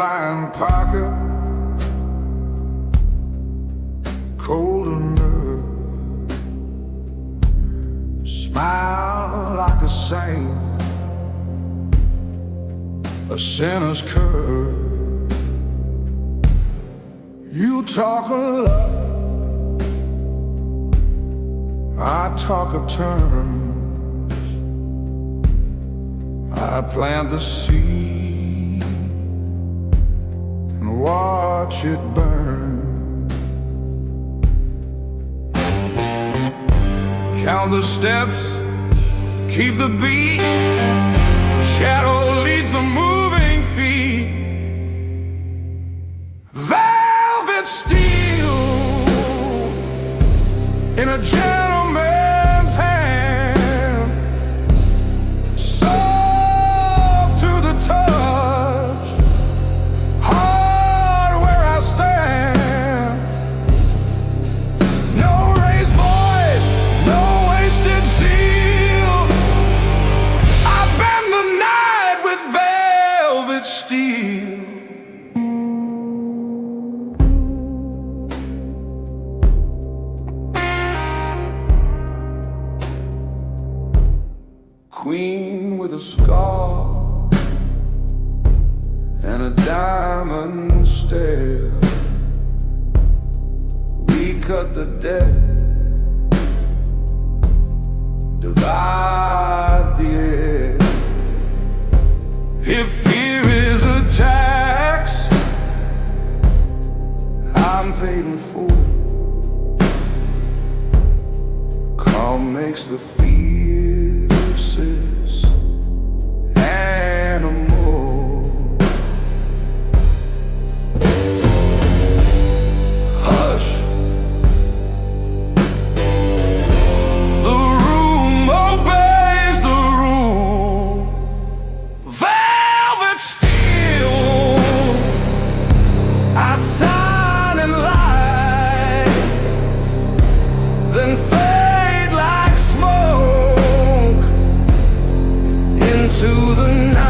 flying pocket, colder nerve, smile like a saint, a sinner's curve. You talk a lot, I talk of terms. I plant the seed and watch it burn. Count the steps, keep the beat. Shadow leads the moving feet. Velvet steel in a gentleman's hand, soft to the touch, hard where I stand. No raised voice, no wasted zeal. I bend the night with velvet steel. Queen with a scar and a diamond stare. We cut the debt, divide the air. If fear is a tax, I'm paid in full. Calm makes the fiercest animal. Hush, the room obeys the rule. Velvet steel, I sign and lie, then fade like smoke into the night.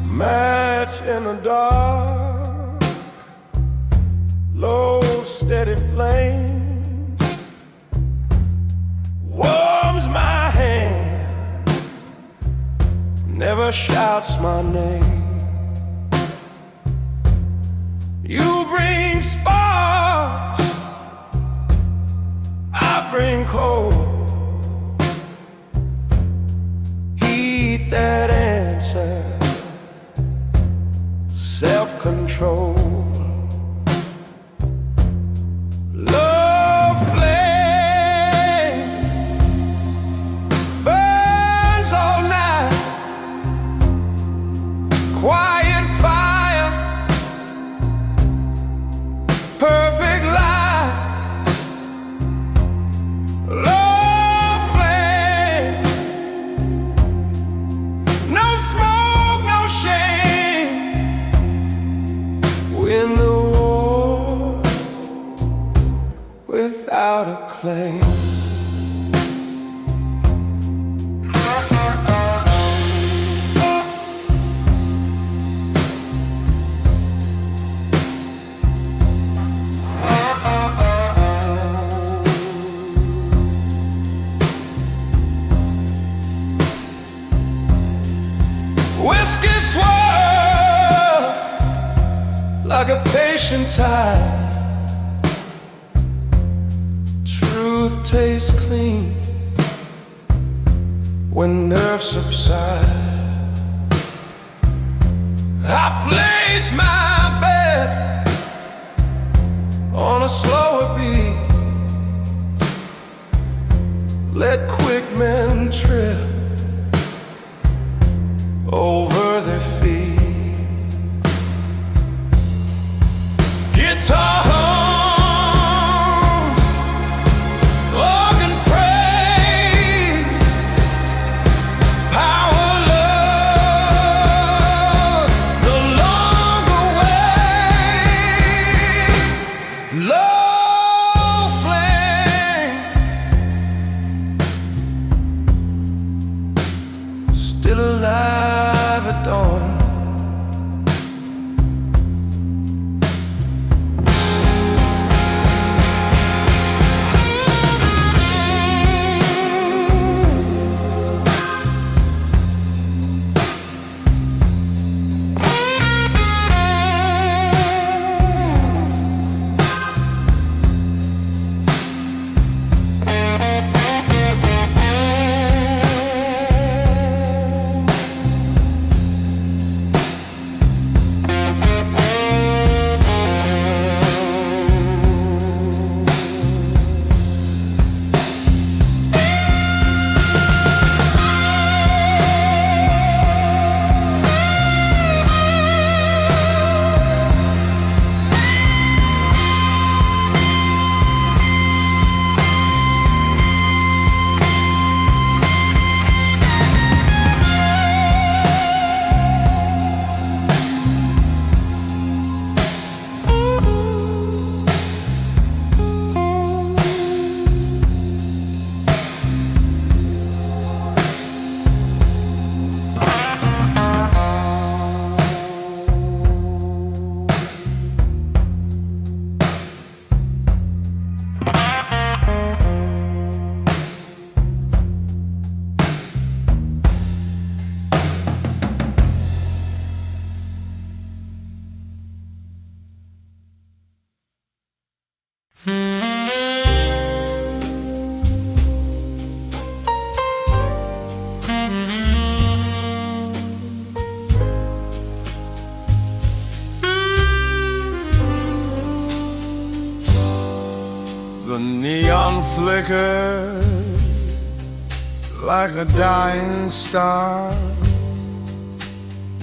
Match in the dark, low steady flame warms my hand, never shouts my name. You bring sparks, I bring cold. Heat that answer, self-control. Love flame burns all night, quiet fire, perfect light. Love like a patient tide. Truth tastes clean when nerves subside. I place my bet on a slower beat. Let quick men trip over their feet. Guitar hum, organ pray, power love's the longer way. Low flame, still alive at dawn. The neon flickered like a dying star.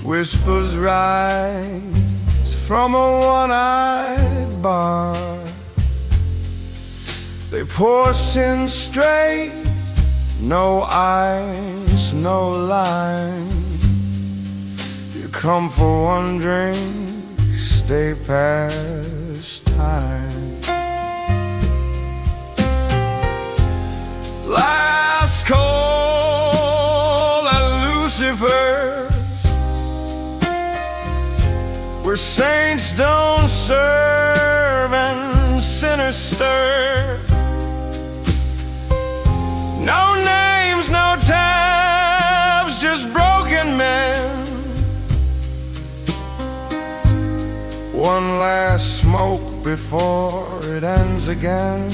Whispers rise from a one-eyed bar. They pour sin straight, no ice, no lime. You come for one drink, stay past time. Last call at Lucifer's, where saints don't serve and sinners stir. No names, no tabs, just broken men. One last smoke before it ends again.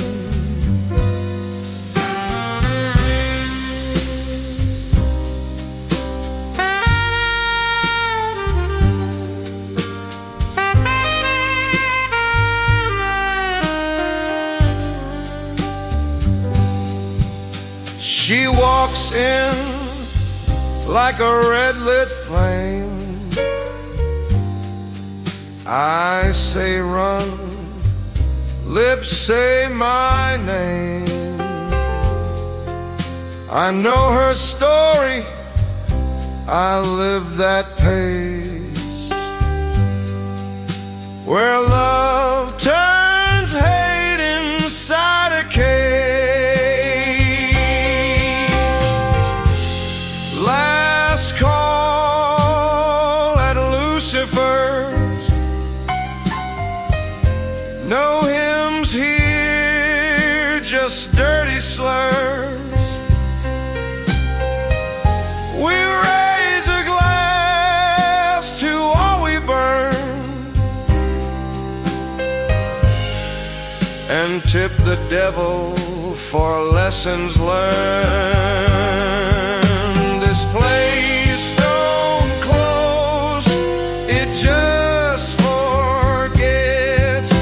She walks in like a red-lit flame. I say run, lips say my name. I know her story, I live that pace, where love turns hate inside a cage. Last call at Lucifer's, no hymns here, just dirty slurs. We raise a glass to all we burn, tip the devil for lessons learned. This place don't close, it just forgets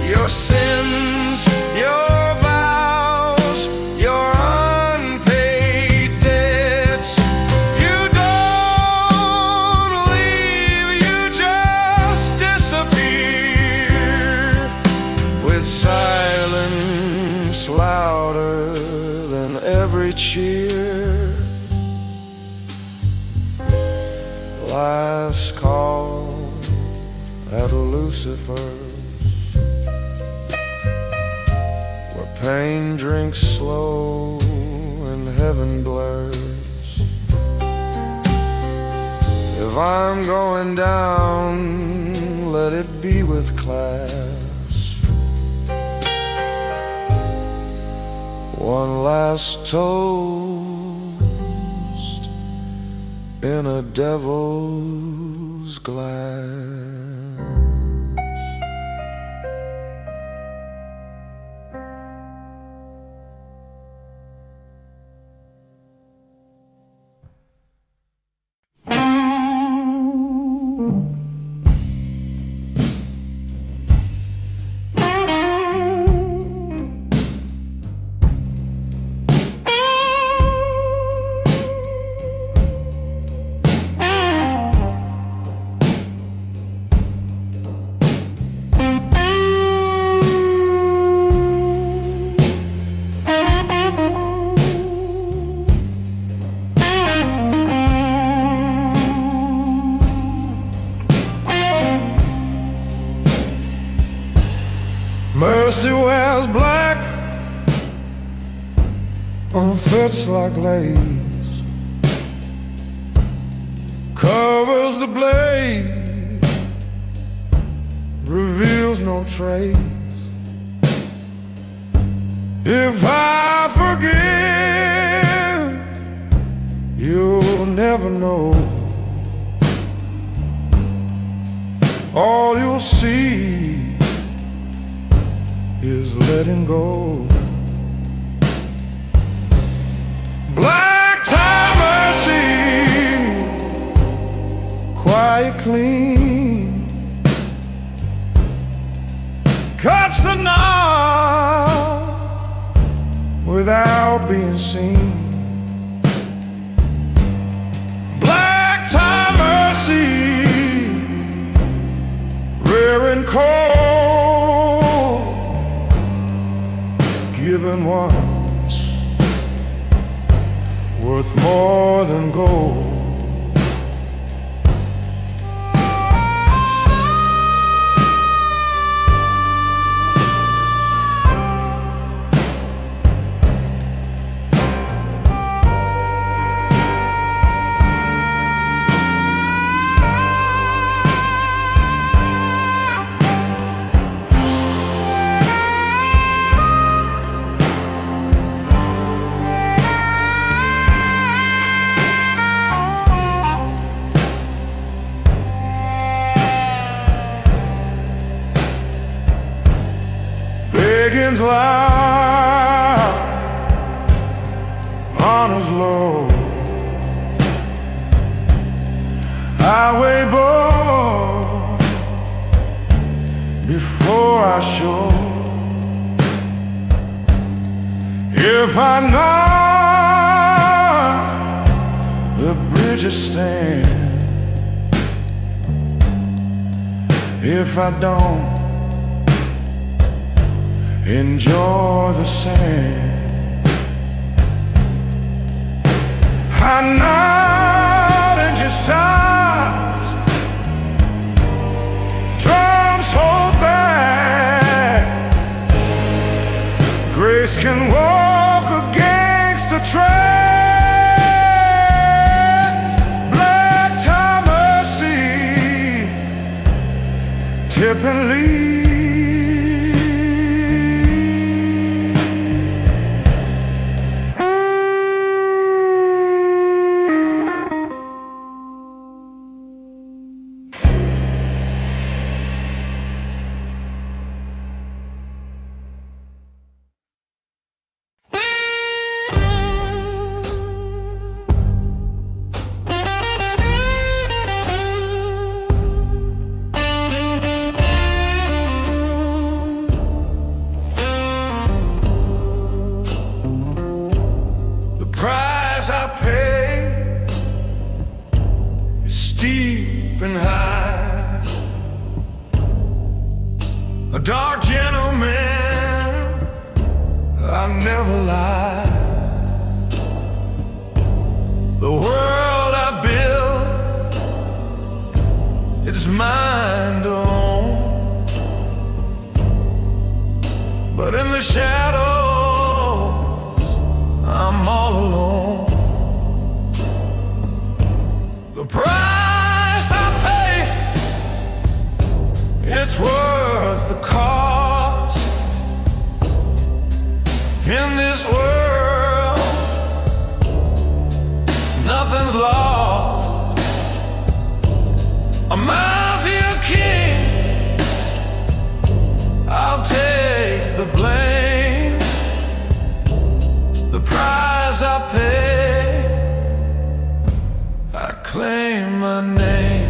your sins, your vows, your unpaid debts. You don't leave, you just disappear with silence louder than every cheer. Last call at Lucifer's, where pain drinks slow and heaven blurs. If I'm going down, let it be with class. One last toast in a devil's glass. Mercy wears black on fits like lace, covers the blade, reveals no trace. If I forgive, you'll never know. All you'll see is letting go. Black tie mercy, quiet clean, cuts the knot without being seen. Black tie mercy, rare and cold, given once, worth more than gold. Begging's loud, honor's low, highway boy before I show. If I know the bridges stand, if I don't, enjoy the sand. I nod at your sighs, drums hold back. Grace can walk against a track. Black tie mercy, tip and leave. dark gentleman, I never lie. The world I built, it's mine to own. But in the shadows, I'm all alone. The price I pay, it's worth the cost. In this world, nothing's lost. A mafia king, I'll take the blame. The price I pay, I claim my name.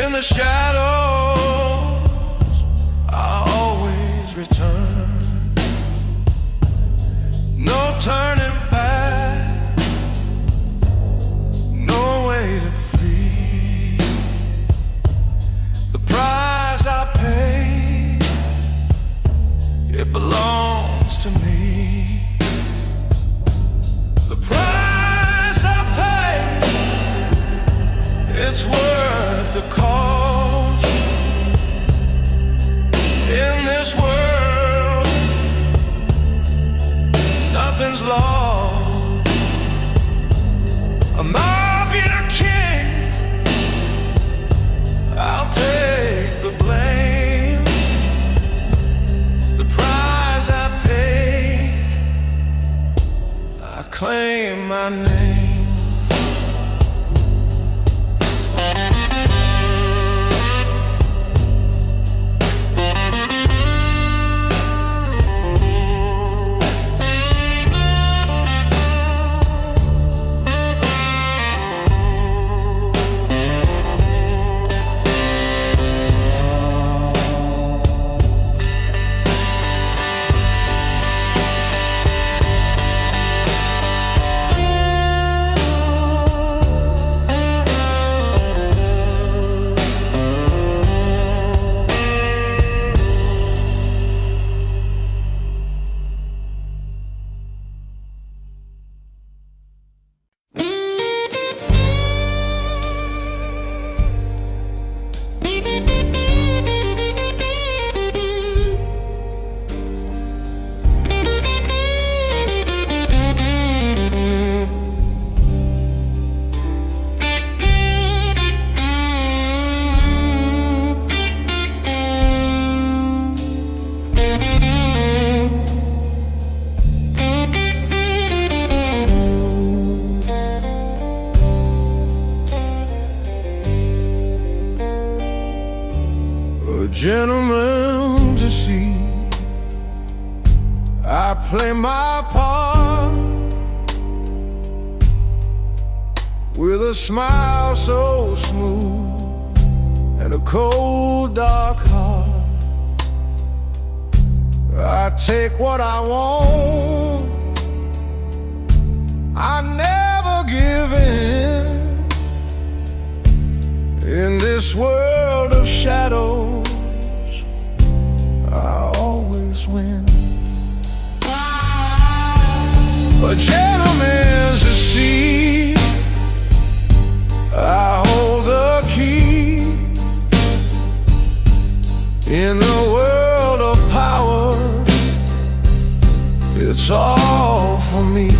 In the shadows, I always return. No turning back, no way to flee. The price I pay, it belongs to me. The price I pay, it's worth the cost. In this world, nothing's lost. A mafia king, I'll take the blame. The price I pay, I claim my name. Gentleman to see, I play my part with a smile so smooth and a cold dark heart. I take what I want, I never give in this world of shadows. I always win. A gentleman's a sea, I hold the key. In the world of power, it's all for me.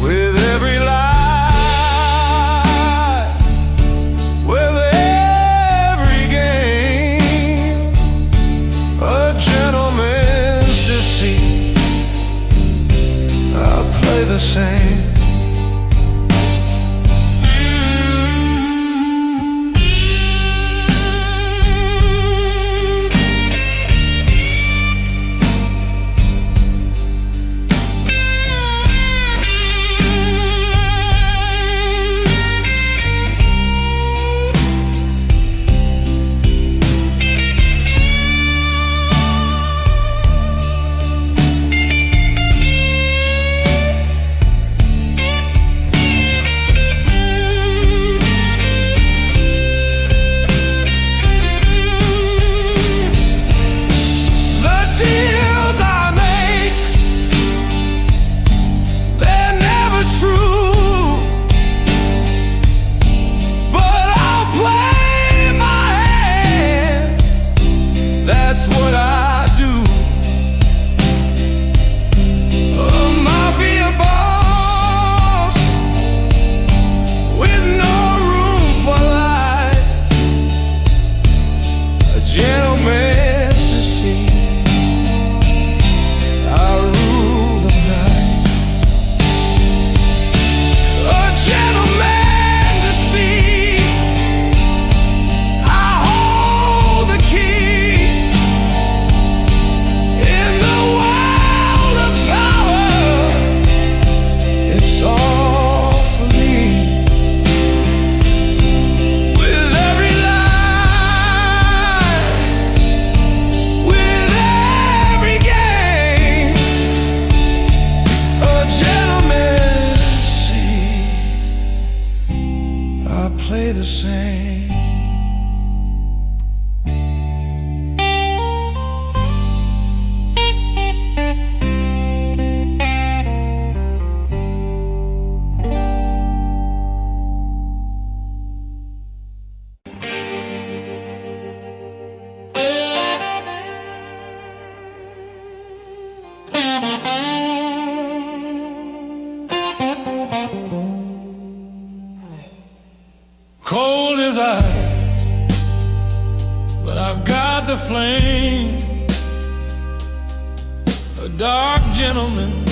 With every lie, with every game, the same. Cold as ice, but I've got the flame. A dark gentleman,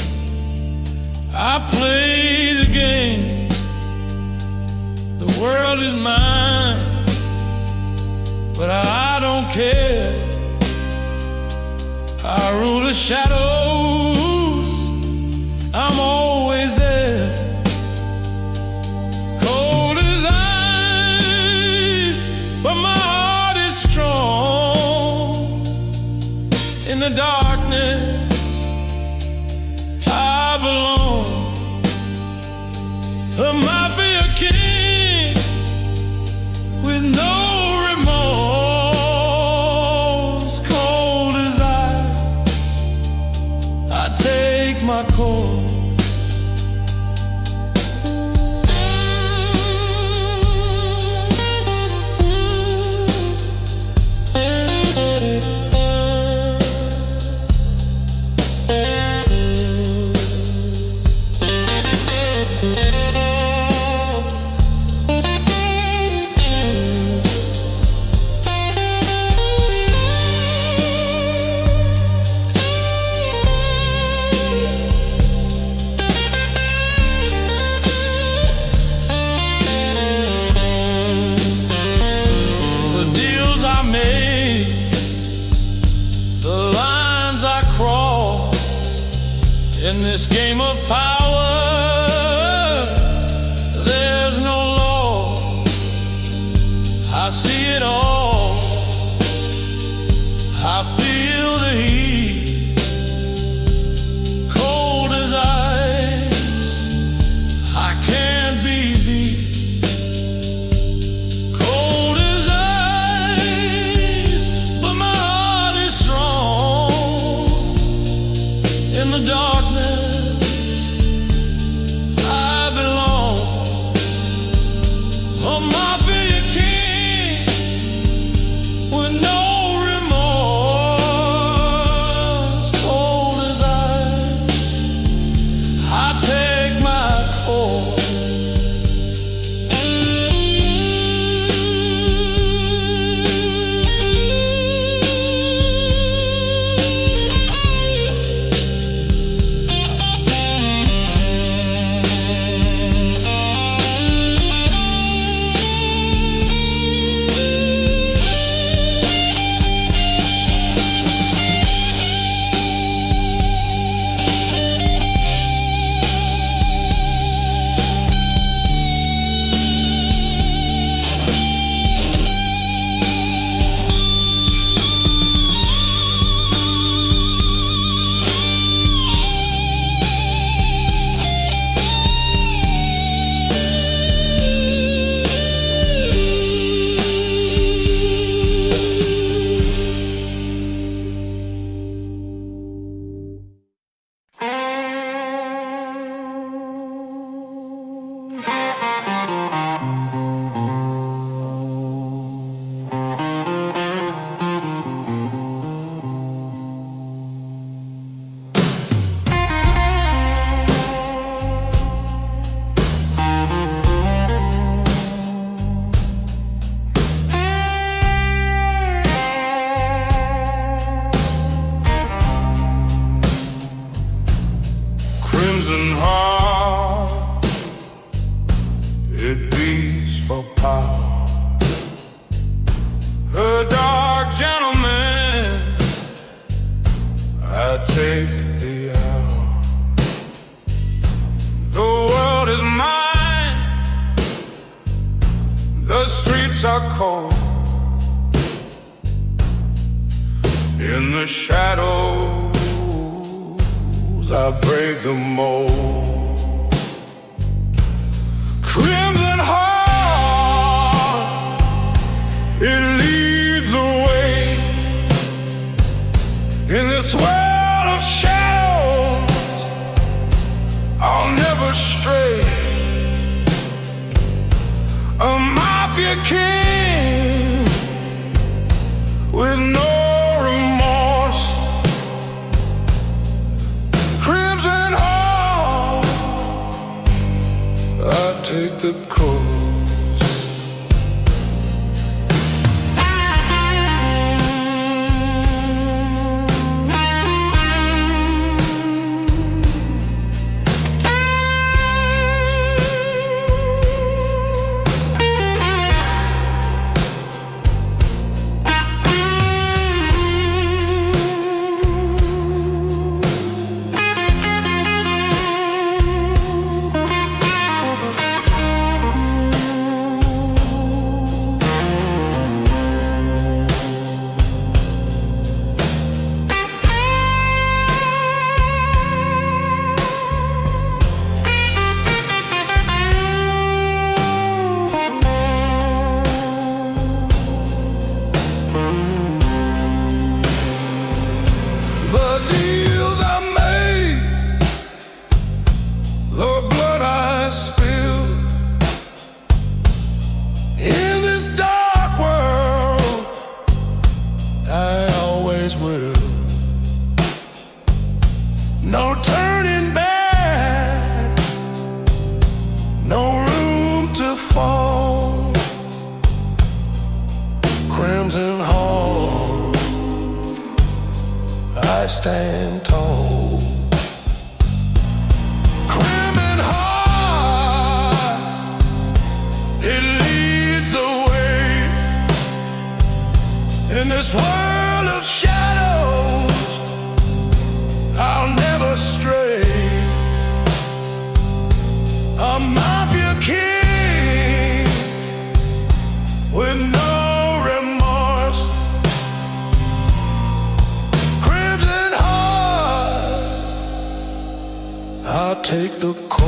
I play the game. The world is mine, but I don't care. I rule the shadows, I'm always there. But my heart is strong. In the darkness I belong. A mafia king with no remorse. Cold as ice, I take my course. In this game of power, there's no law. I see it all. I feel the heat. Cold as ice, I can't be beat. Cold as ice, but my heart is strong. In the darkness I belong. A mafia king with no remorse. Cold as ice, I take my course. crimson heart, it beats for power. A dark gentleman, I take the hour. The world is mine, the streets are cold. In the shadows I break the mold. Crimson heart, it leads the way. In this world of shadows, I'll never stray. A mafia king with no remorse. Crimson heart, I take the course. No turning back, no room to fall. Crimson heart, I stand tall. Crimson heart, it leads the way. In this world of shadows, I'll never stray. A mafia king with no remorse. Crimson heart, I'll take the course.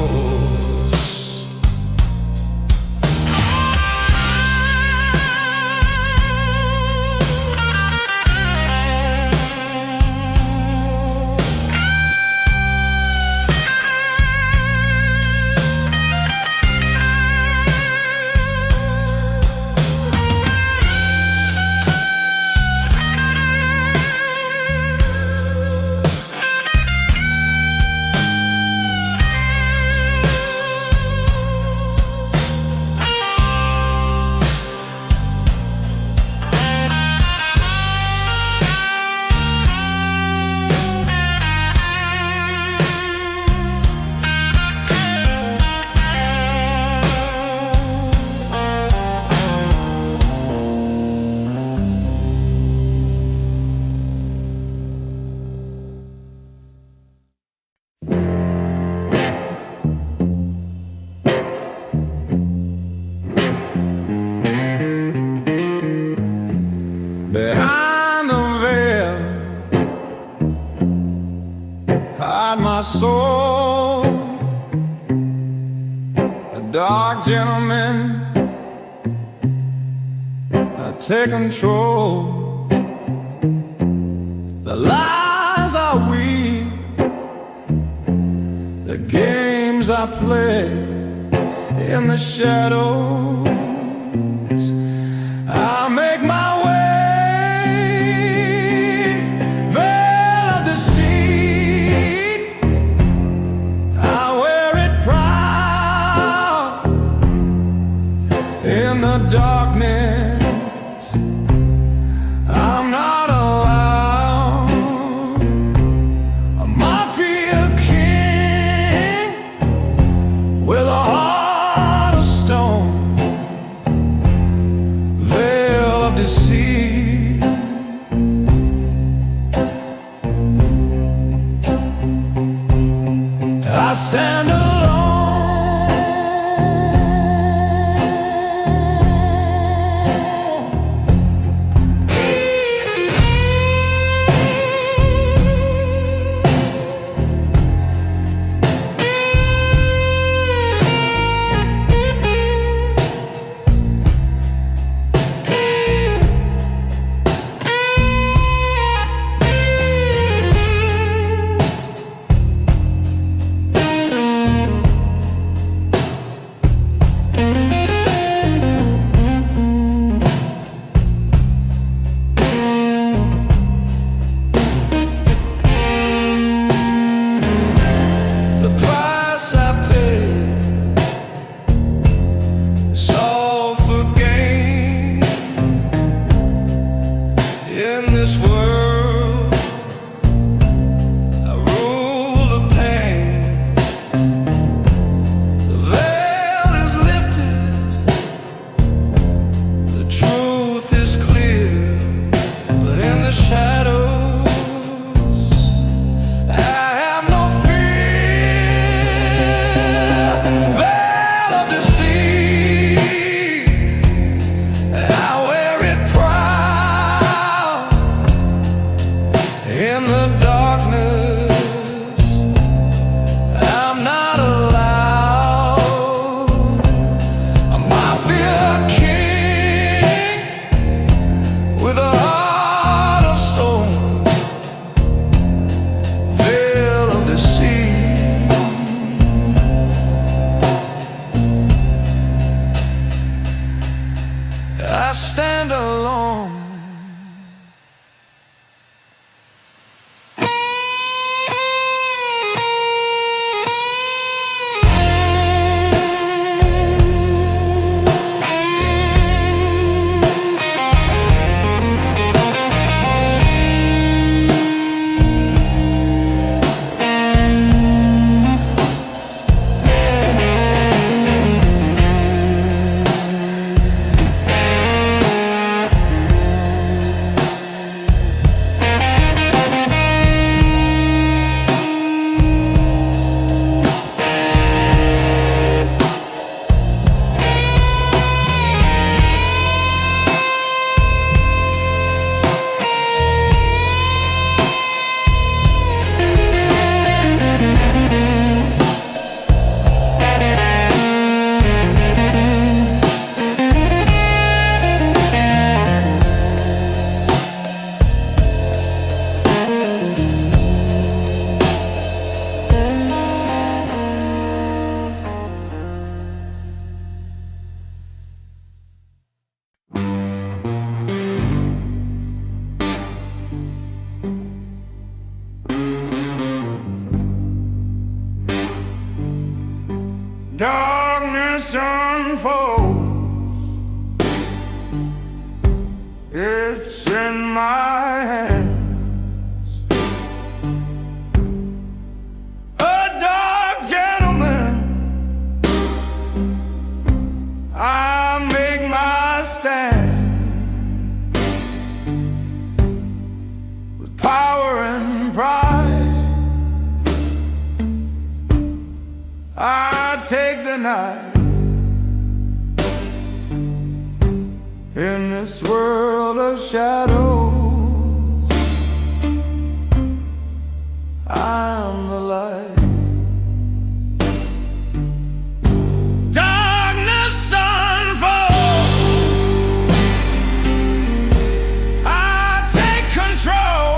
Behind the veil, hide my soul. A dark gentleman, I take control. The lies I weave, the games I play in the shadows, I make my way. In the darkness, I'm not allowed. A mafia king stand alone. I stand alone. Darkness unfolds, it's in my hands. A dark gentleman, I make my stand with power and pride. I take the night in this world of shadows. I'm the light. Darkness unfolds, I take control.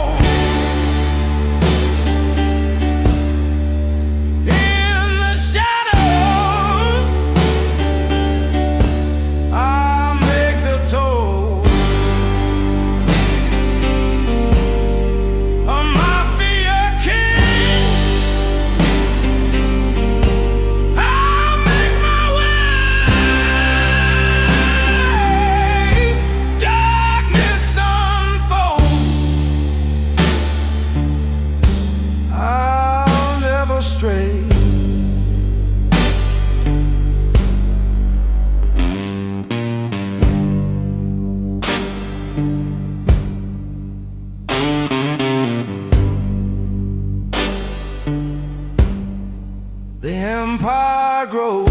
the empire grows.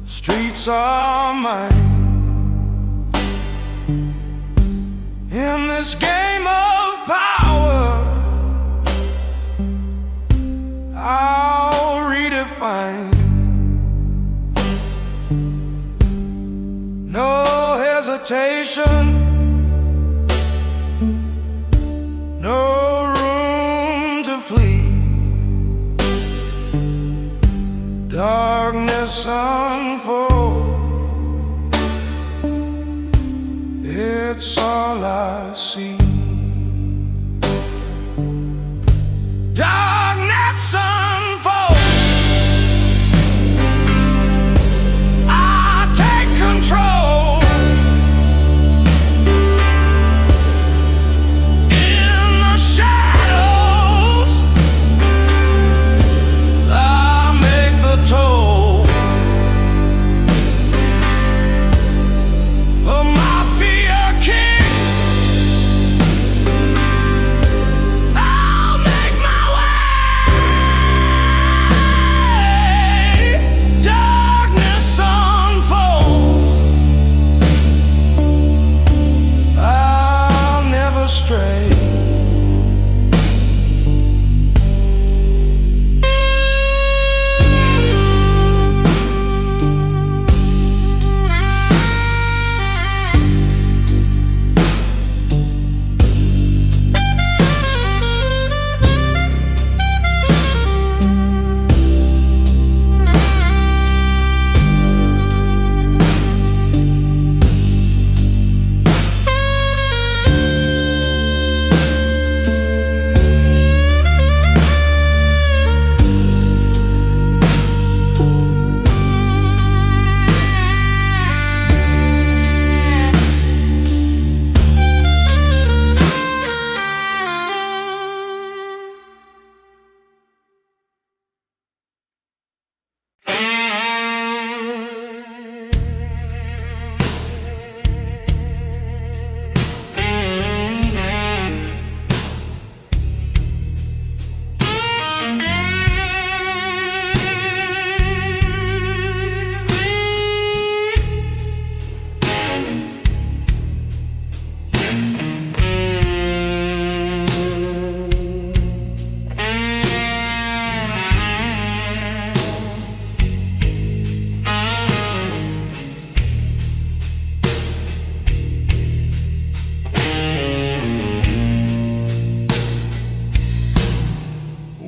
The streets are mine. In this game of power, I'll redefine. No hesitation, no room to flee. Darkness unfolds, it's all I see. Darkness unfolds, I take control. In the shadows, I make the toll of my fear king. I'll make my way. Darkness unfolds, I'll never stray.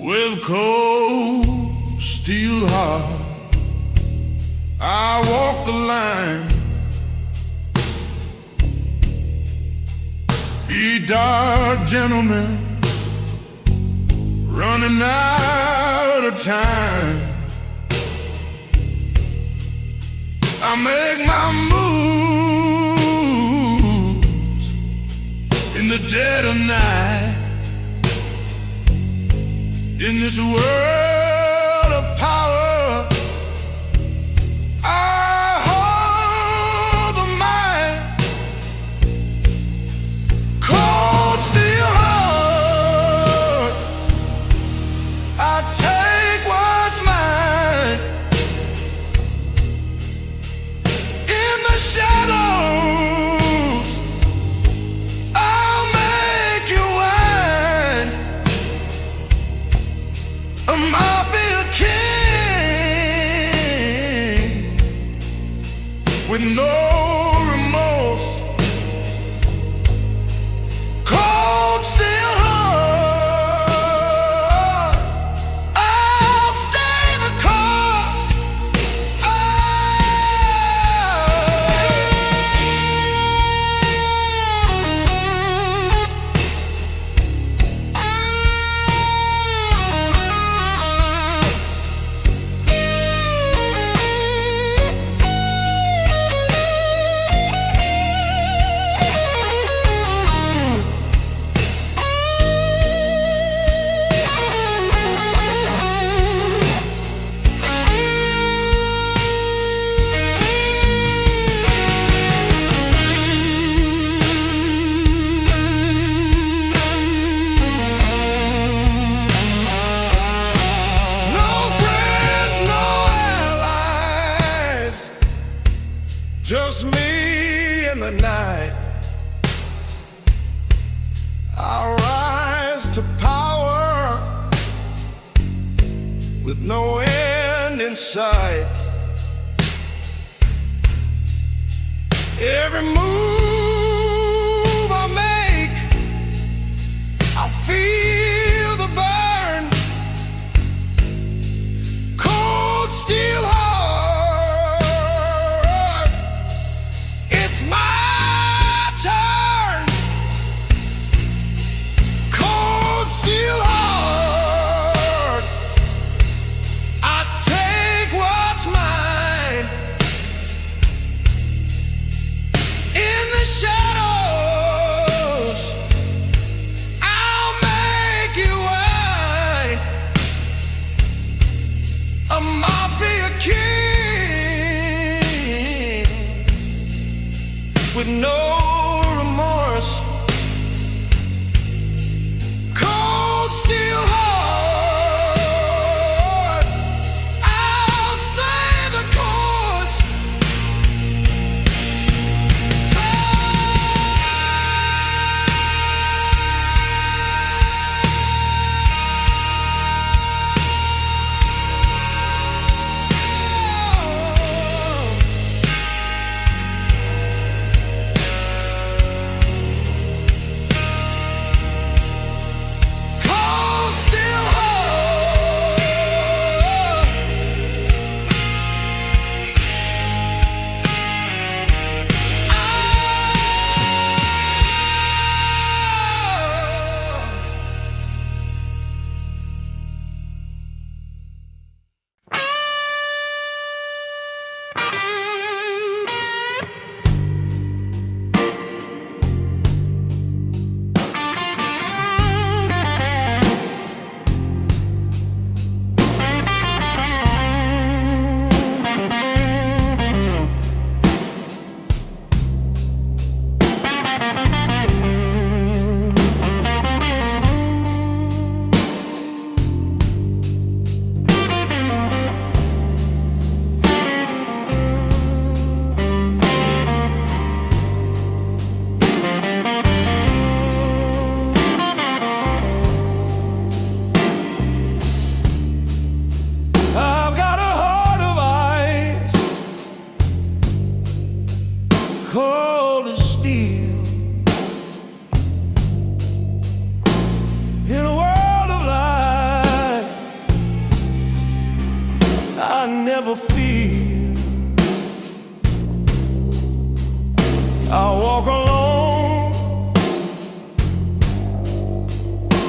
With cold steel heart, I walk the line. Be dark gentlemen, running out of time. I make my moves in the dead of night. In this world of power, I hold the might. Cold steel heart, I take what's mine. In the shadows, I'll make you wine. with no end in sight. Every move I make, I feel the burn. Cold steel heart, it's my turn. Cold steel heart, I take what's mine. In the shadows, I'll make you wine. A mafia king with no remorse. Cold steel heart, I'll stay the course. Cold steel heart, I've got a heart of ice, cold as steel. In a world of light, I never feel. I walk alone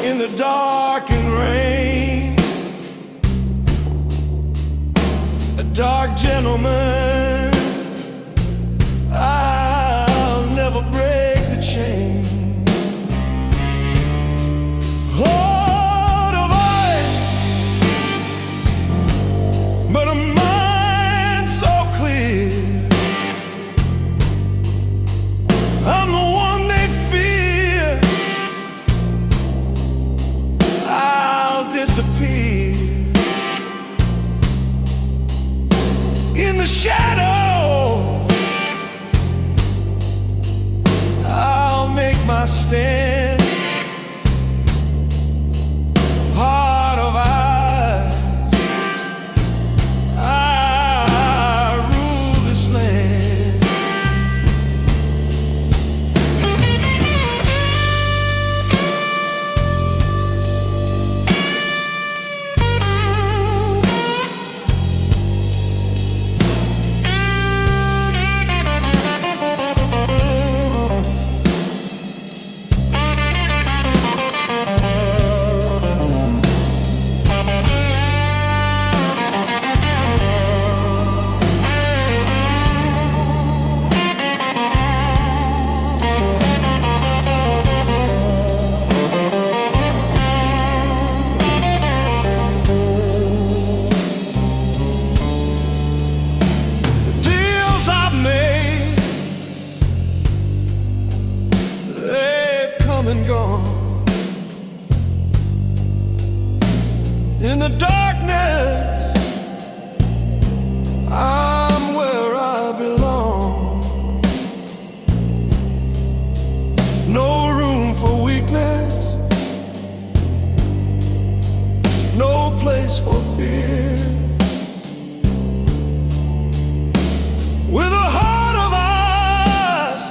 in the dark and rain. A dark gentleman, I'll never break the chain. Heart of ice, but a mind so clear. I'm the one they fear. I'll disappear in the shadows. I'll make my stand. Heart of ice, I rule this land. The deals I've made, they've come and gone. In the darkness, I'm where I belong. No room for weakness, no place place for fear. With a heart of ice,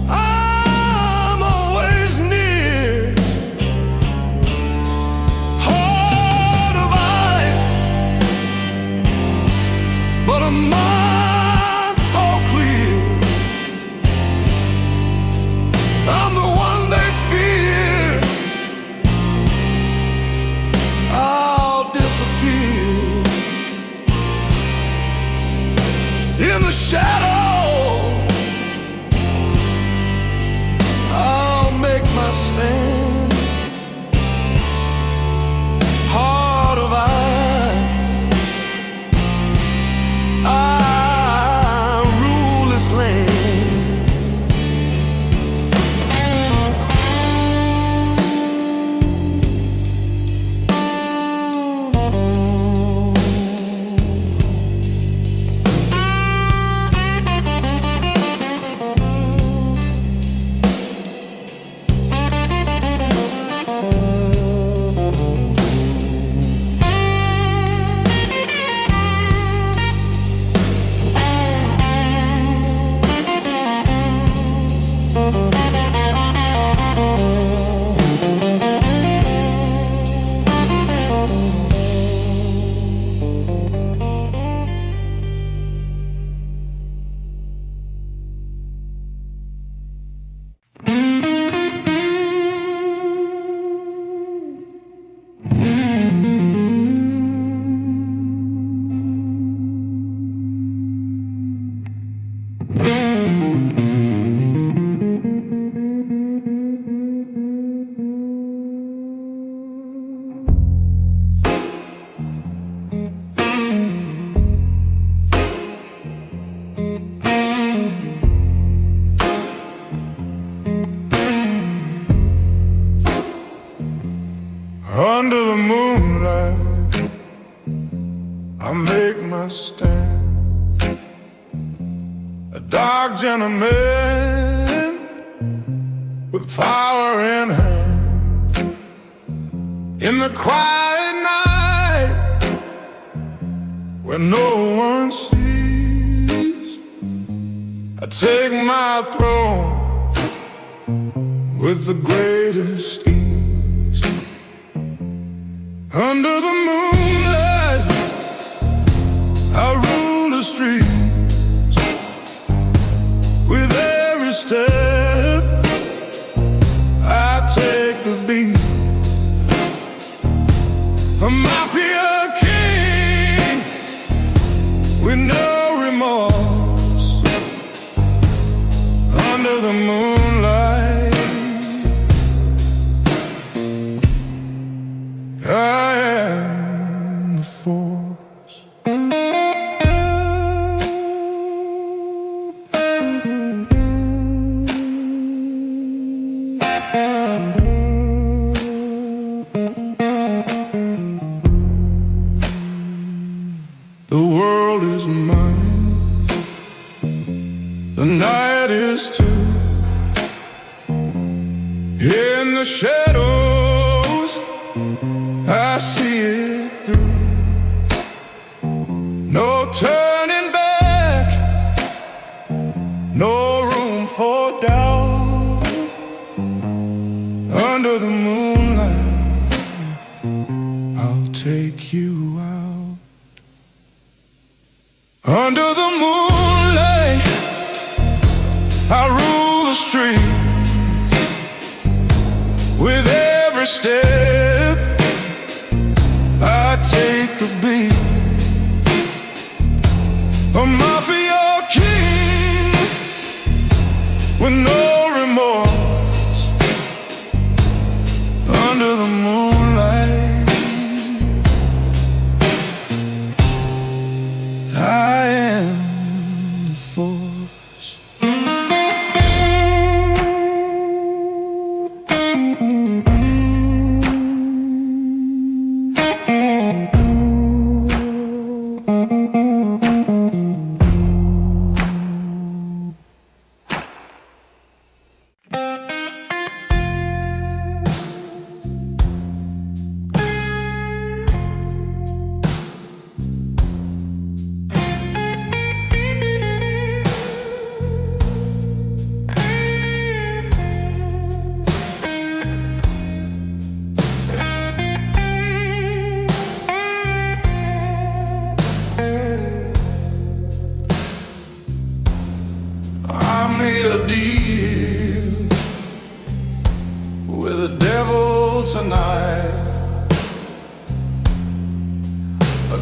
I'm always near. Heart of ice, but a mind so clear. I'm the one they fear. I'll disappear in the shadow. I'll make my stand. Heart of ice, I rule this land. Under the moonlight, I make my stand. A dark gentleman with power in hand. In the quiet night, where no one sees, I take my throne with the greatest ease. Under the moonlight, I rule the streets. With every step, I take the beat. A mafia king with no remorse. Under the moonlight, I am the force. The world is mine, the night is too. In the shadows, I see it through. No turning back, no room for doubt. Under the moonlight, I'll take you out. Under the moonlight, I rule the streets. With every step, I take the beat. A mafia king with no remorse. Under the moonlight,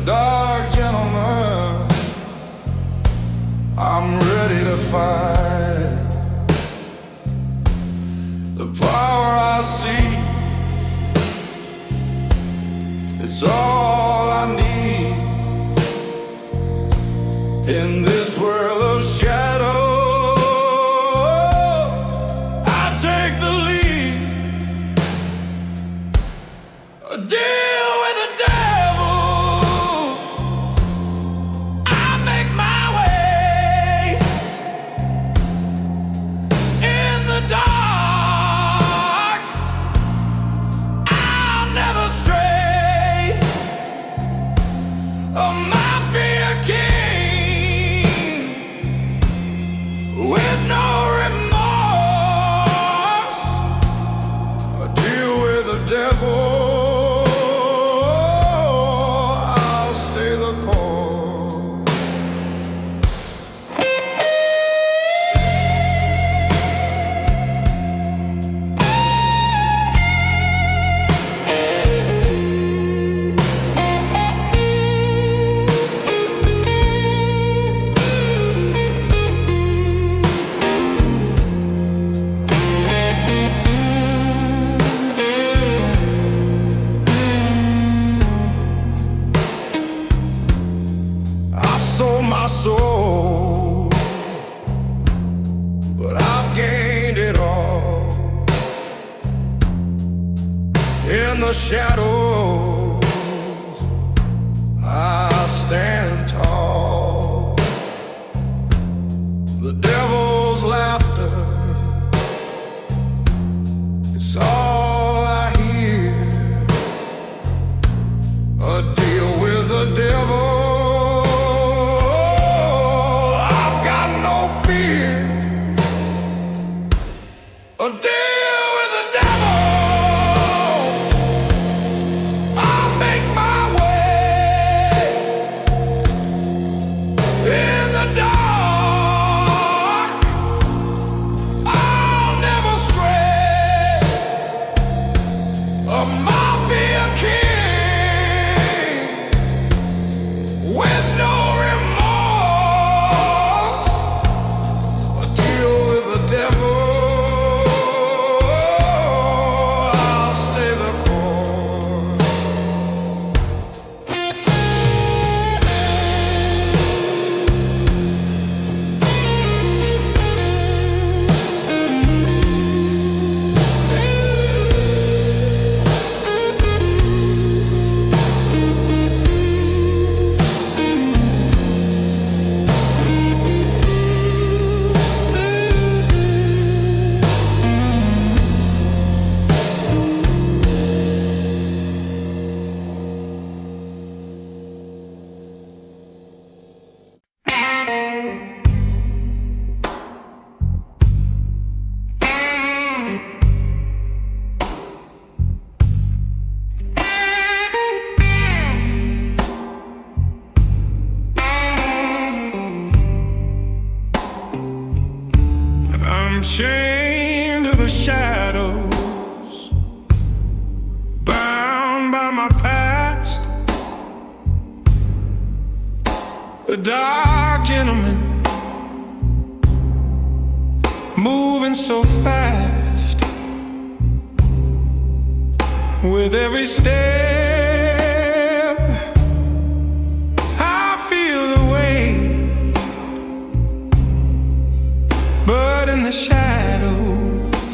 dark gentleman. I'm ready to fight. The power I see, it's all I need in this world of shadows. I take the lead, deal with the devil. I make my way in the dark. I'll never stray. A mafia king with no remorse. I deal with the devil. I'll stay the course. I've sold my soul, but I've gained it all. In the shadows, I stand tall. The devil's laughter, it's all I hear. A deal with the devil. I've got no fear. A deal with the devil. I'll make my way in the dark. I'll never stray. A mafia king with no remorse. A deal with the devil. I'll stay the course. I'm chained to the shadows, bound by my past. The dark gentleman, moving so fast. With every step, I feel the weight. But in the shadows,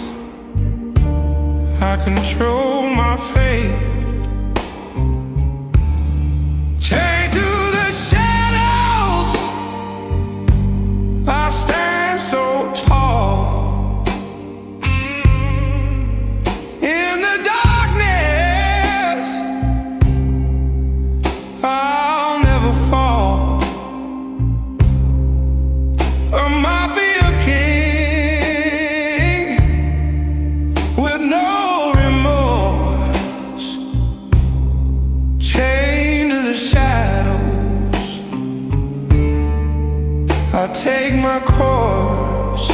I control my fate. Chained to the shadows, I stand so tall. In the darkness, I'll never fall. A mafia king with no remorse, chained to the shadows. I take my course.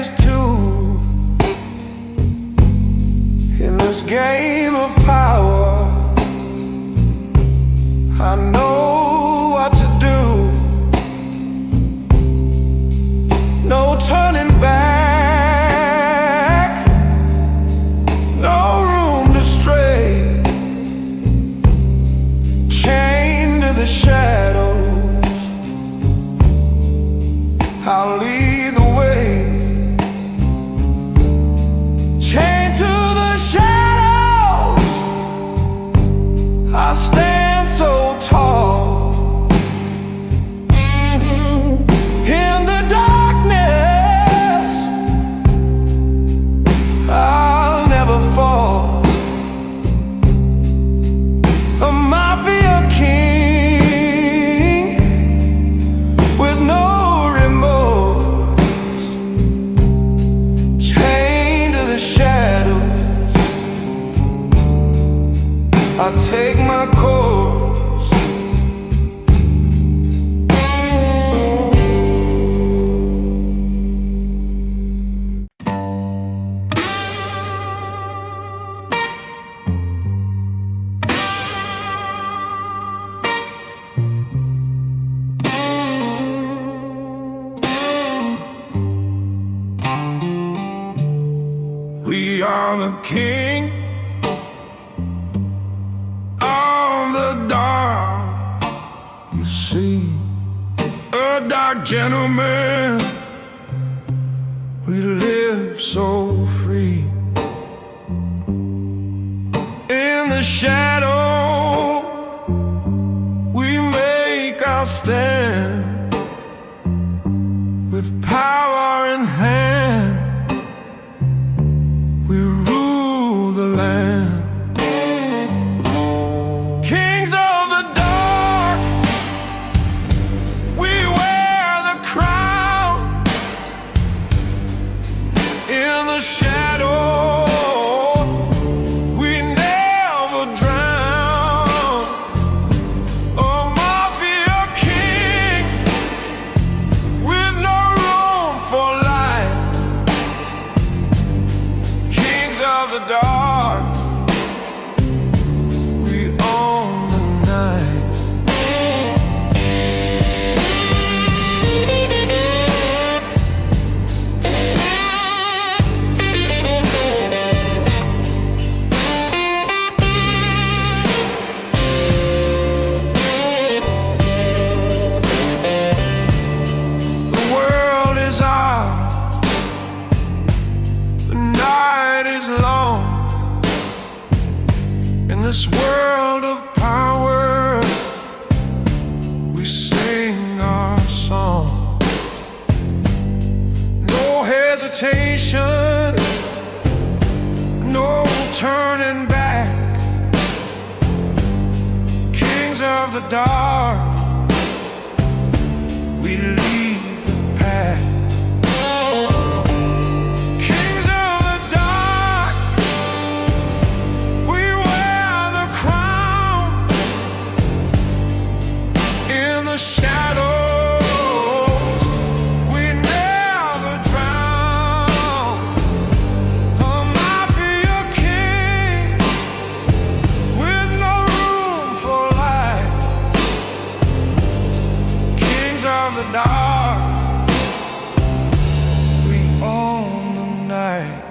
is two in this game of power. I know what to do. No turning back, no room to stray. Chained to the shadows, I'll lead the way. Chained to the shadows, I stand so tall. In the darkness, I'll never fall. A mafia king with no remorse. Chained to the shadows, I take my course. We are the king of the dark. You see, a dark gentleman. We live so free. In the shadow, we make our stand. With power in hand, we rule the land. Kings of the dark, we wear the crown. In the shadow, we never drown. A mafia king with no room for light. Kings of the dark, we own the night. The world is ours, the night is long. In this world of power, we sing our song. No hesitation, no turning back. Kings of the dark, we lead the pack. Kings of the dark, we wear the crown. In the shadows, we never drown. A mafia king with no room for light. Kings of the dark, we own the night.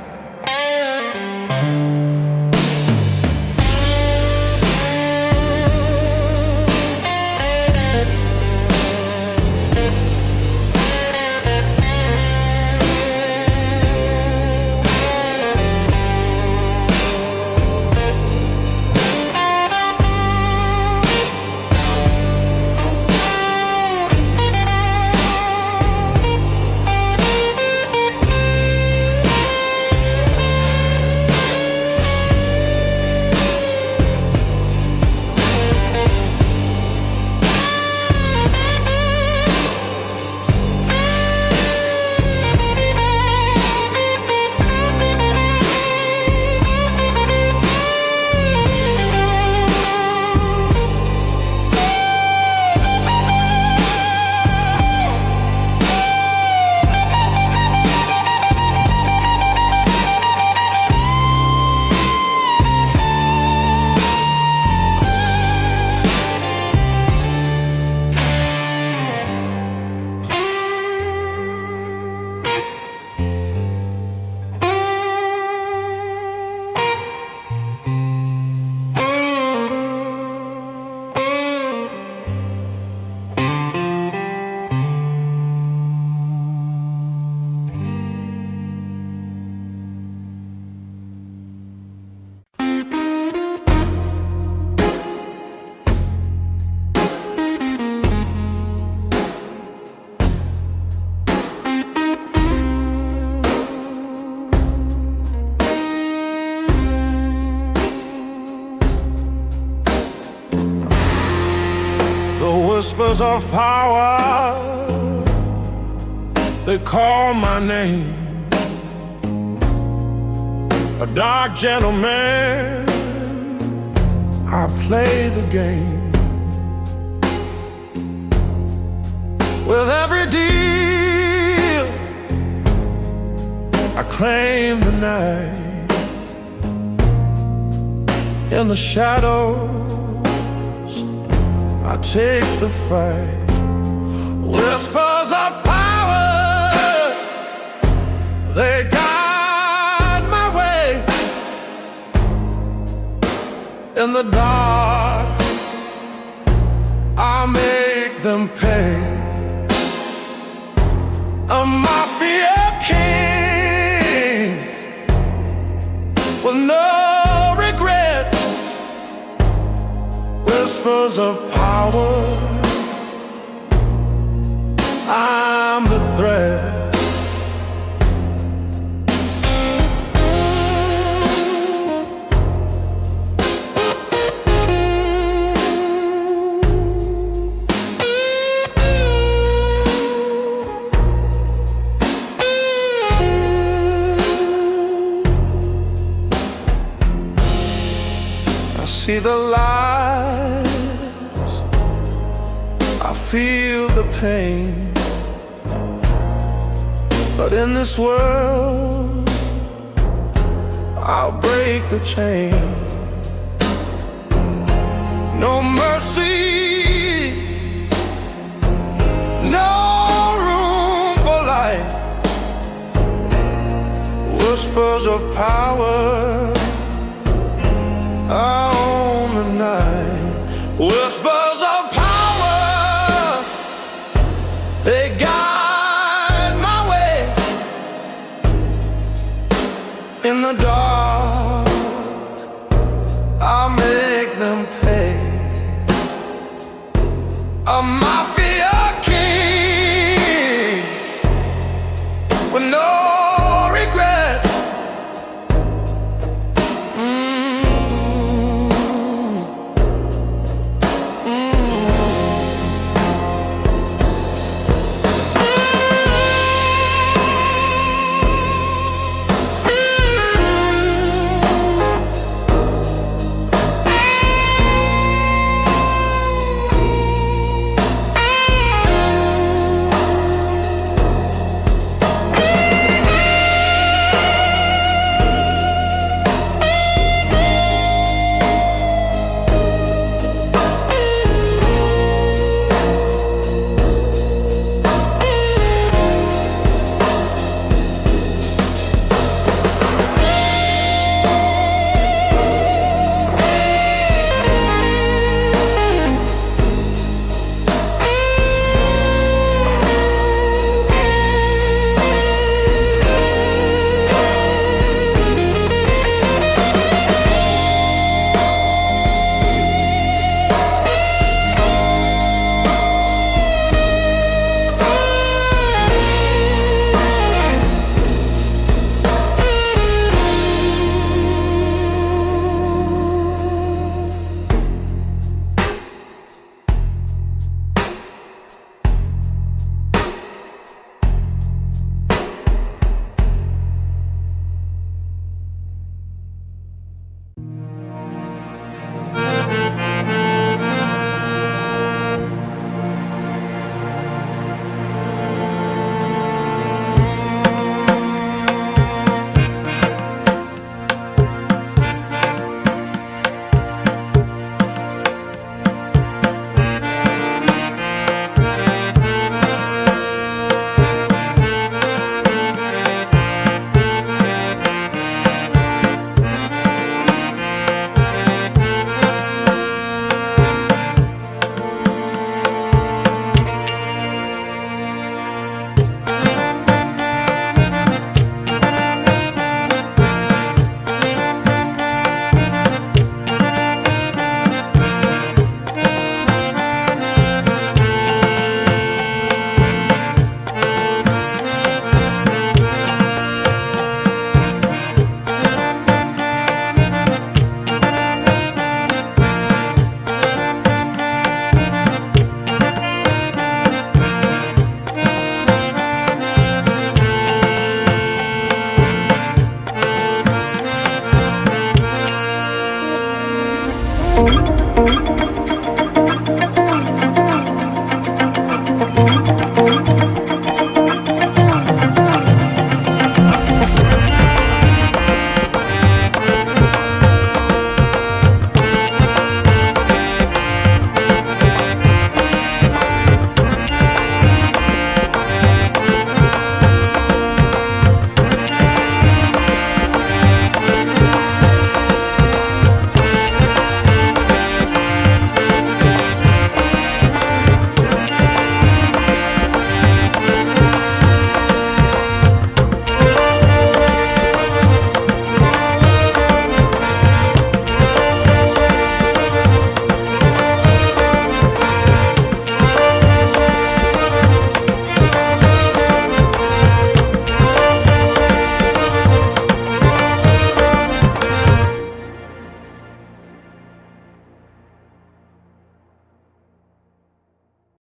whispers of power, they call my name. A dark gentleman, I play the game. With every deal, I claim the night. In the shadows, I take the fight. Whispers of power, they guide my way. In the dark, I make them pay. A mafia king with no regret. Whispers of power, I'm the threat. I see the lies, I feel the pain, but in this world, I'll break the chain. No mercy, no room for light. Whispers of power, I own the night. Whispers of power, they got